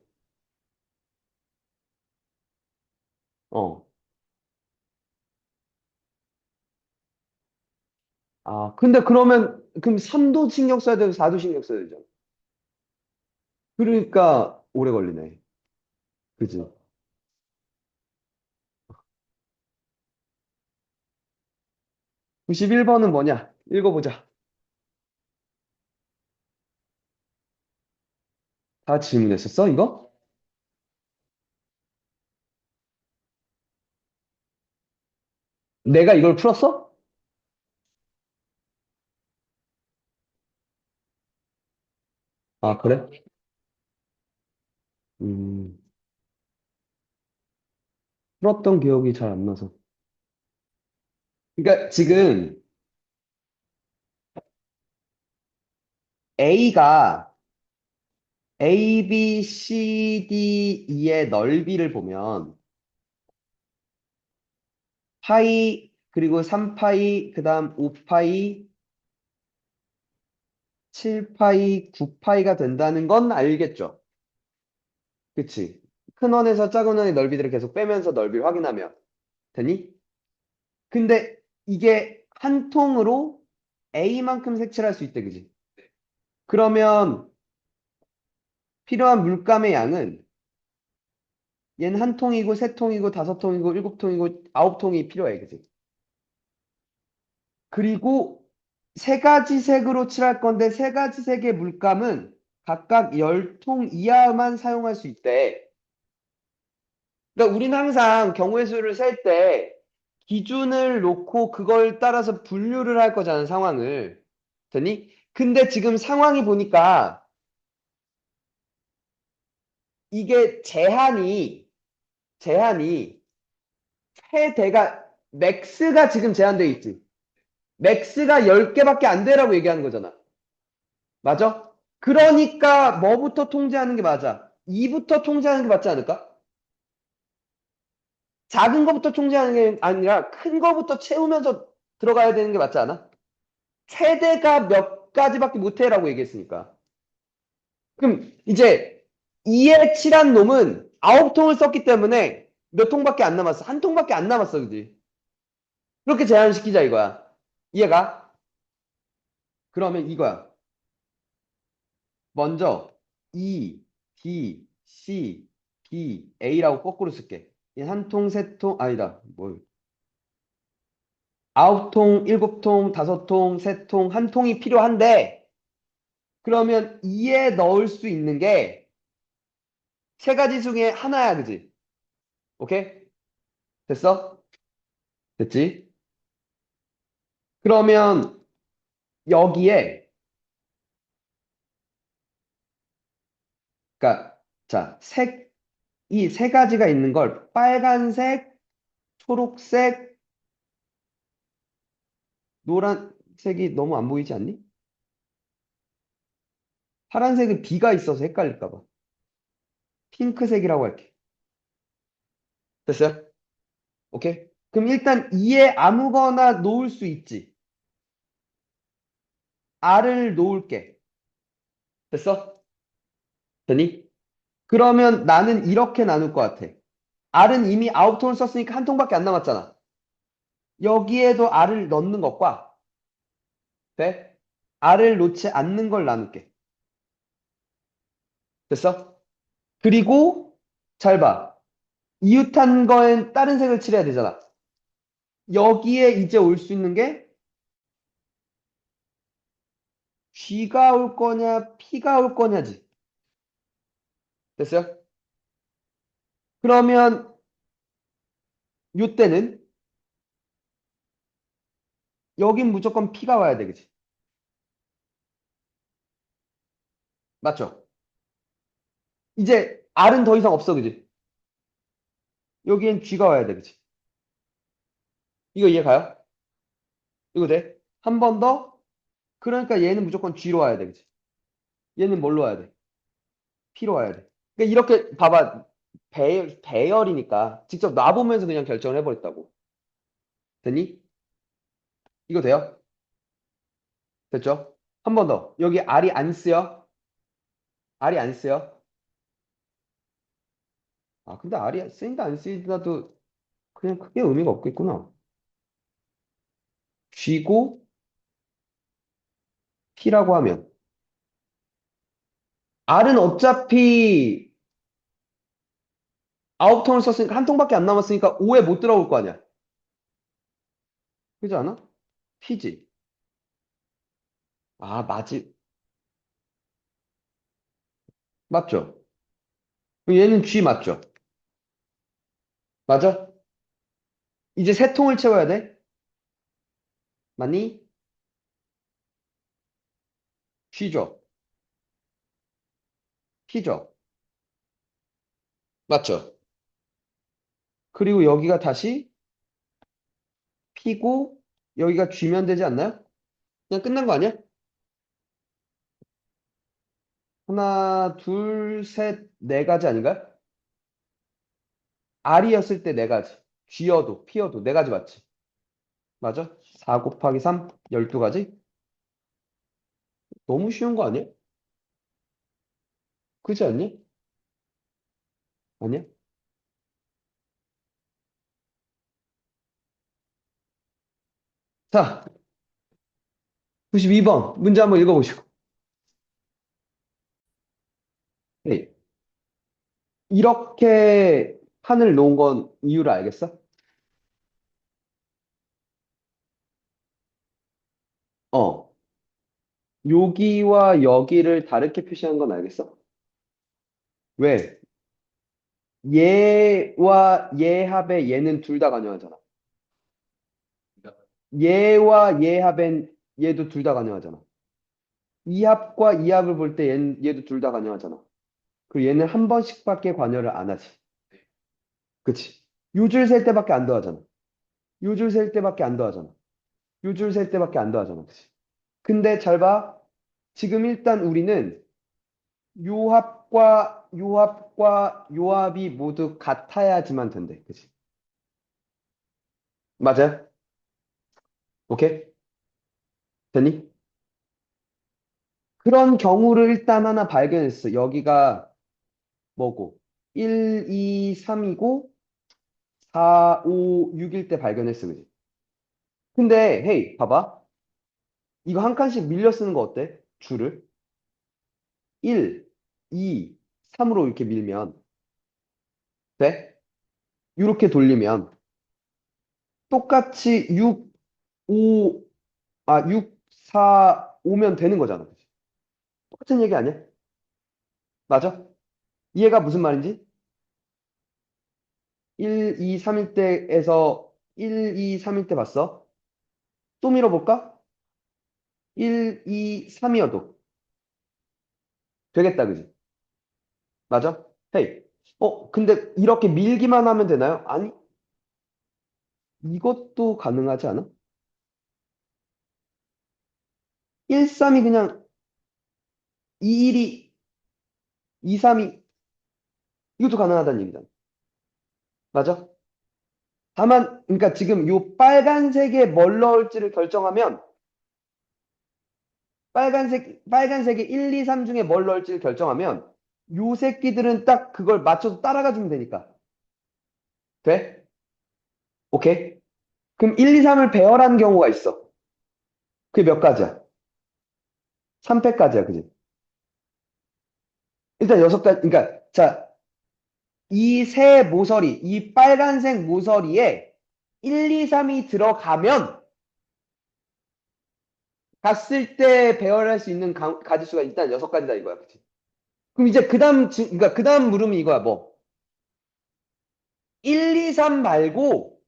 어. 아, 근데 그럼 3도 신경 써야 되고 4도 신경 써야 되죠. 그러니까 오래 걸리네. 그지? 91번은 뭐냐? 읽어보자. 다 질문했었어, 이거? 내가 이걸 풀었어? 아, 그래? 음, 풀었던 기억이 잘 안 나서. 그러니까 지금 A가 A, B, C, D, E의 넓이를 보면 파이, 그리고 3파이, 그 다음 5파이, 7파이, 9파이가 된다는 건 알겠죠? 그치? 큰 원에서 작은 원의 넓이들을 계속 빼면서 넓이를 확인하면 되니? 근데 이게 한 통으로 A만큼 색칠할 수 있대, 그지? 그러면 필요한 물감의 양은 얘는 한 통이고, 세 통이고, 다섯 통이고, 일곱 통이고, 아홉 통이 필요해, 그지? 그리고 세 가지 색으로 칠할 건데, 세 가지 색의 물감은 각각 10통 이하만 사용할 수 있대. 그러니까 우리는 항상 경우의 수를 셀 때 기준을 놓고 그걸 따라서 분류를 할 거잖아, 상황을. 됐니? 근데 지금 상황이 보니까 이게 제한이 최대가 맥스가 지금 제한되어 있지. 맥스가 10개밖에 안 되라고 얘기하는 거잖아. 맞아? 그러니까 뭐부터 통제하는 게 맞아? 2부터 통제하는 게 맞지 않을까? 작은 거부터 통제하는 게 아니라 큰 거부터 채우면서 들어가야 되는 게 맞지 않아? 최대가 몇 가지밖에 못 해라고 얘기했으니까. 그럼 이제 2에 칠한 놈은 9통을 썼기 때문에 몇 통밖에 안 남았어? 한 통밖에 안 남았어, 그지? 그렇게 제한시키자 이거야. 이해가? 그러면 이거야. 먼저 E, D, C, B, A라고 거꾸로 쓸게. 한 통, 세 통, 아니다. 뭘. 9통, 7통, 5통, 세 통, 한 통이 필요한데, 그러면 E에 넣을 수 있는 게 세 가지 중에 하나야, 그지? 오케이? 됐어? 됐지? 그러면 여기에, 그니까, 자, 이 세 가지가 있는 걸 빨간색, 초록색, 노란색이 너무 안 보이지 않니? 파란색은 B가 있어서 헷갈릴까 봐. 핑크색이라고 할게. 됐어요? 오케이? 그럼 일단 E에 아무거나 놓을 수 있지. R을 놓을게. 됐어? 되니? 그러면 나는 이렇게 나눌 것 같아. R은 이미 9통을 썼으니까 한 통밖에 안 남았잖아. 여기에도 R을 넣는 것과 돼? R을 놓지 않는 걸 나눌게. 됐어? 그리고 잘 봐. 이웃한 거엔 다른 색을 칠해야 되잖아. 여기에 이제 올 수 있는 게 G가 올 거냐, P가 올 거냐지. 됐어요? 그러면 이때는 여긴 무조건 P가 와야 돼, 그치? 맞죠? 이제 R은 더 이상 없어, 그치? 여기엔 G가 와야 돼, 그치? 이거 이해 가요? 이거 돼? 한 번 더? 그러니까 얘는 무조건 G로 와야 돼, 그치? 얘는 뭘로 와야 돼? P로 와야 돼. 그러니까 이렇게 봐봐. 배열이니까 직접 놔보면서 그냥 결정을 해버렸다고. 됐니? 이거 돼요? 됐죠? 한 번 더. 여기 R이 안 쓰여? R이 안 쓰여? 아, 근데 R이 쓰인다 안 쓰인다도 그냥 크게 의미가 없겠구나. G고 P라고 하면 R은 어차피 아홉 통을 썼으니까 한 통밖에 안 남았으니까 5에 못 들어올 거 아니야. 그렇지 않아? P지. 아, 맞지. 맞죠? 얘는 G 맞죠? 맞아? 이제 세 통을 채워야 돼. 맞니? G죠? P죠? 맞죠? 그리고 여기가 다시 P고 여기가 G면 되지 않나요? 그냥 끝난 거 아니야? 하나, 둘, 셋, 네 가지 아닌가요? R이었을 때 네 가지. G여도, P여도 네 가지 맞지? 맞아? 4 곱하기 3, 12가지? 너무 쉬운 거 아니야? 그렇지 않니? 아니야? 자, 92번 문제 한번 읽어보시고. 네. 이렇게 판을 놓은 건 이유를 알겠어? 어. 여기와 여기를 다르게 표시한 건 알겠어? 왜? 얘와 얘 합의 얘는 둘 다 가능하잖아. 얘와 얘 합엔 얘도 둘 다 가능하잖아. 이 합과 이 합을 볼 때 얘도 둘 다 가능하잖아. 그리고 얘는 한 번씩밖에 관여를 안 하지. 그치? 요 줄 셀 때밖에 안 더하잖아. 요 줄 셀 때밖에 안 더하잖아. 요 줄 셀 때밖에 안 더하잖아. 그치? 근데 잘 봐. 지금 일단 우리는 요 합과 요 합과 요 합이 모두 같아야지만 된대. 그치? 맞아요? 오케이? 됐니? 그런 경우를 일단 하나 발견했어. 여기가 뭐고? 1, 2, 3이고 4, 5, 6일 때 발견했어. 그지? 근데 헤이, 봐봐. 이거 한 칸씩 밀려 쓰는 거 어때? 줄을 1, 2, 3으로 이렇게 밀면 돼? 이렇게 돌리면 똑같이 6, 5, 6, 4, 5면 되는 거잖아. 그치? 똑같은 얘기 아니야? 맞아? 이해가 무슨 말인지? 1, 2, 3일 때에서 1, 2, 3일 때 봤어? 또 밀어볼까? 1, 2, 3이어도 되겠다, 그지? 맞아? 헤이. 근데 이렇게 밀기만 하면 되나요? 아니, 이것도 가능하지 않아? 1, 3이 그냥 2, 1이 2, 3이 이것도 가능하다는 얘기잖아. 맞아? 다만, 그러니까 지금 요 빨간색에 뭘 넣을지를 결정하면 빨간색에 1, 2, 3 중에 뭘 넣을지를 결정하면 요 새끼들은 딱 그걸 맞춰서 따라가 주면 되니까. 돼? 오케이? 그럼 1, 2, 3을 배열한 경우가 있어. 그게 몇 가지야? 3패까지야, 그지? 일단 여섯 가지, 그러니까, 자, 이 세 모서리, 이 빨간색 모서리에 1, 2, 3이 들어가면 갔을 때 배열할 수 있는 가지수가 일단 여섯 가지다 이거야, 그치? 그럼 이제 그러니까 그 다음 물음이 이거야, 뭐. 1, 2, 3 말고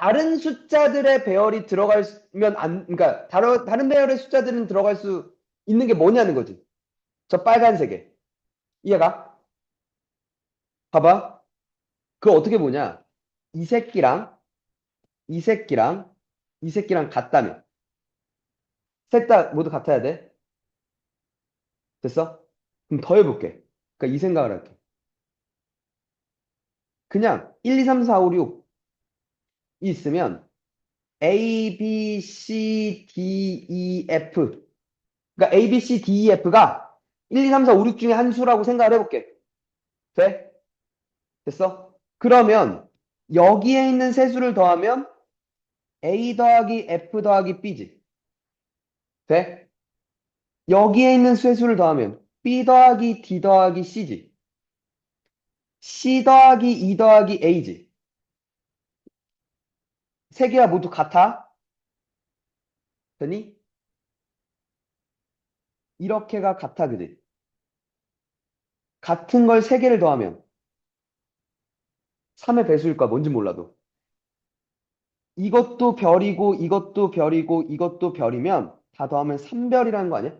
다른 숫자들의 배열이 들어가면 그러니까 다른 배열의 숫자들은 들어갈 수 있는 게 뭐냐는 거지. 저 빨간색에. 이해가? 봐봐. 그거 어떻게 보냐? 이 새끼랑 이 새끼랑 이 새끼랑 같다며. 셋 다 모두 같아야 돼. 됐어? 그럼 더 해볼게. 그러니까 이 생각을 할게. 그냥 1, 2, 3, 4, 5, 6이 있으면 A, B, C, D, E, F. 그러니까 A, B, C, D, E, F가 1, 2, 3, 4, 5, 6 중에 한 수라고 생각을 해볼게. 돼? 됐어? 그러면 여기에 있는 세 수를 더하면 A 더하기 F 더하기 B지. 돼? 여기에 있는 세 수를 더하면 B 더하기 D 더하기 C지. C 더하기 E 더하기 A지. 세 개가 모두 같아? 되니? 이렇게가 같아, 그지? 같은 걸 세 개를 더하면 3의 배수일 거야, 뭔지 몰라도. 이것도 별이고, 이것도 별이고, 이것도 별이면 다 더하면 3별이라는 거 아니야?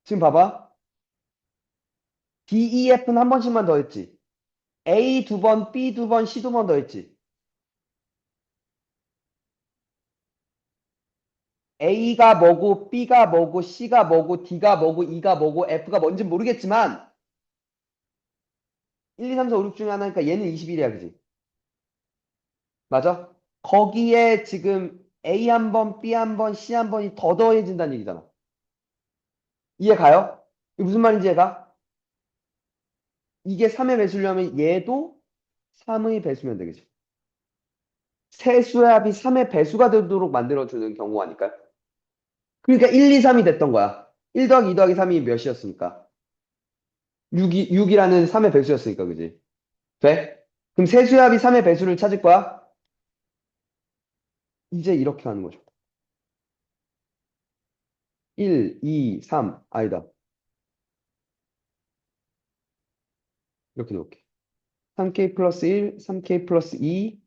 지금 봐봐. D, E, F는 한 번씩만 더했지. A 두 번, B 두 번, C 두 번 더했지. A가 뭐고, B가 뭐고, C가 뭐고, D가 뭐고, E가 뭐고, F가 뭔지 모르겠지만 1, 2, 3, 4, 5, 6 중에 하나니까 얘는 21이야, 그지? 맞아? 거기에 지금 A 한 번, B 한 번, C 한 번이 더 더해진다는 얘기잖아. 이해 가요? 이게 무슨 말인지 이해가? 이게 3의 배수려면 얘도 3의 배수면 되겠지. 세수의 합이 3의 배수가 되도록 만들어주는 경우가 아닐까요? 그러니까 1, 2, 3이 됐던 거야. 1 더하기 2 더하기 3이 몇이었습니까? 6이라는 3의 배수였으니까, 그지? 돼? 그럼 세수의 합이 3의 배수를 찾을 거야? 이제 이렇게 하는 거죠. 1, 2, 3, 아니다. 이렇게 놓을게. 3K 플러스 1, 3K 플러스 2,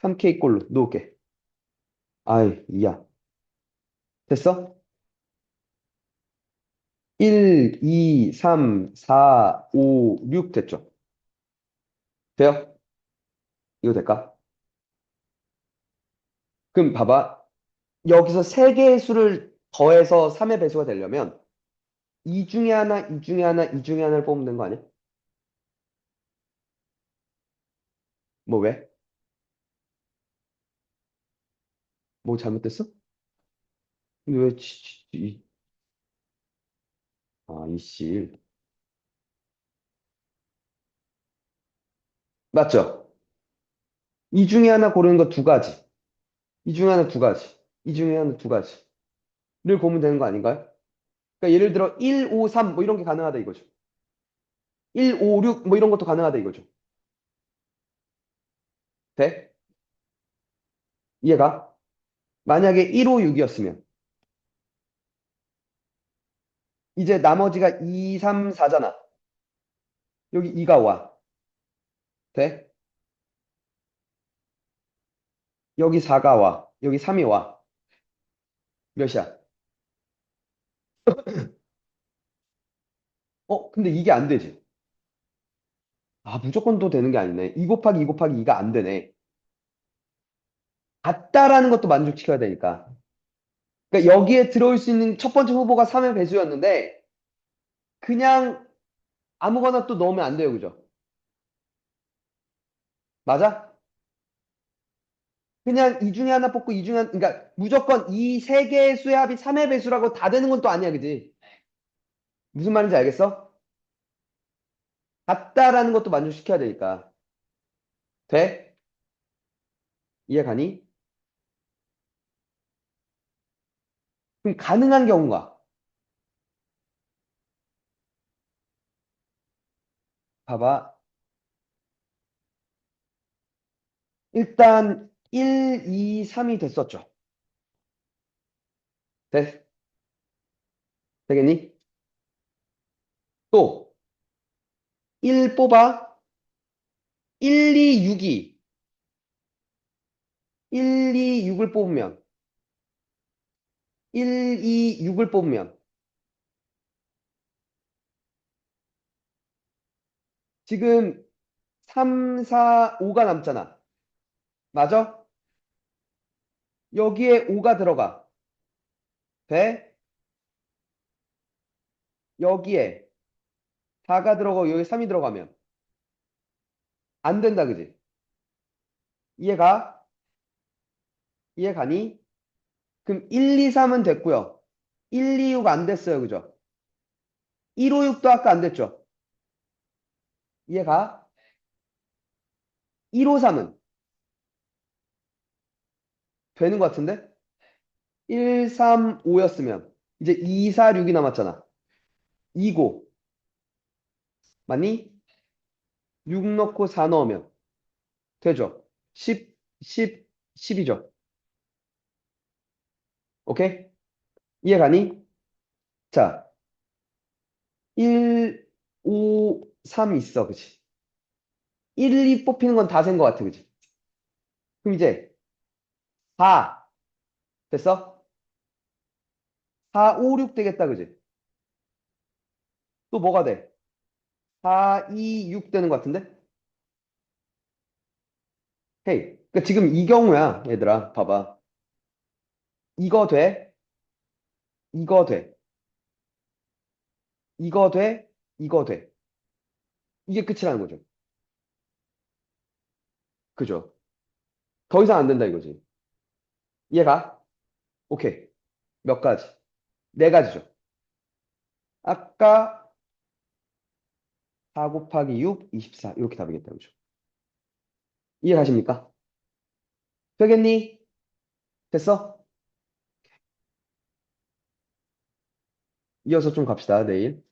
3K 꼴로 놓을게. 아이, 이야. 됐어? 1, 2, 3, 4, 5, 6 됐죠? 돼요? 이거 될까? 그럼 봐봐. 여기서 세 개의 수를 더해서 3의 배수가 되려면 이 중에 하나, 이 중에 하나, 이 중에 하나를 뽑으면 되는 거 아니야? 뭐 왜? 뭐 잘못됐어? 근데 왜 이씨. 맞죠? 이 중에 하나 고르는 거 두 가지. 이 중에 하나 두 가지. 이 중에 하나 두 가지를 고르면 되는 거 아닌가요? 그러니까 예를 들어 1, 5, 3 뭐 이런 게 가능하다 이거죠. 1, 5, 6 뭐 이런 것도 가능하다 이거죠. 돼? 이해가? 만약에 1, 5, 6이었으면 이제 나머지가 2, 3, 4잖아. 여기 2가 와. 돼? 여기 4가 와. 여기 3이 와. 몇이야? 근데 이게 안 되지. 아, 무조건 또 되는 게 아니네. 2 곱하기 2 곱하기 2가 안 되네. 같다라는 것도 만족시켜야 되니까. 그러니까 여기에 들어올 수 있는 첫 번째 후보가 3의 배수였는데 그냥 아무거나 또 넣으면 안 돼요. 그죠? 맞아? 그냥 이 중에 하나 뽑고 이 중에 하나, 그러니까 무조건 이 세 개의 수의 합이 3의 배수라고 다 되는 건 또 아니야. 그지? 무슨 말인지 알겠어? 같다라는 것도 만족시켜야 되니까. 돼? 이해 가니? 그럼 가능한 경우가 봐봐. 일단 1, 2, 3이 됐었죠. 돼? 되겠니? 또 1 뽑아. 1, 2, 6이 1, 2, 6을 뽑으면 1, 2, 6을 뽑으면 지금 3, 4, 5가 남잖아. 맞아? 여기에 5가 들어가. 돼? 여기에 4가 들어가고 여기 3이 들어가면 안 된다, 그지? 이해가? 이해가니? 그럼 1, 2, 3은 됐고요. 1, 2, 6 안 됐어요, 그죠? 1, 5, 6도 아까 안 됐죠? 이해가? 1, 5, 3은 되는 것 같은데? 1, 3, 5였으면 이제 2, 4, 6이 남았잖아. 2고 맞니? 6 넣고 4 넣으면 되죠? 10, 10, 10이죠. 오케이? 이해가니? 자, 1, 5, 3 있어, 그치? 1, 2 뽑히는 건 다 센 것 같아, 그치? 그럼 이제 4 됐어? 4, 5, 6 되겠다, 그치? 또 뭐가 돼? 4, 2, 6 되는 것 같은데? 헤이, 그러니까 지금 이 경우야, 얘들아. 봐봐. 이거 돼? 이거 돼? 이거 돼? 이거 돼? 이게 끝이라는 거죠. 그죠? 더 이상 안 된다 이거지. 이해가? 오케이. 몇 가지? 네 가지죠. 아까 4 곱하기 6, 24. 이렇게 답이겠다. 그죠? 이해가십니까? 되겠니? 됐어? 이어서 좀 갑시다, 내일.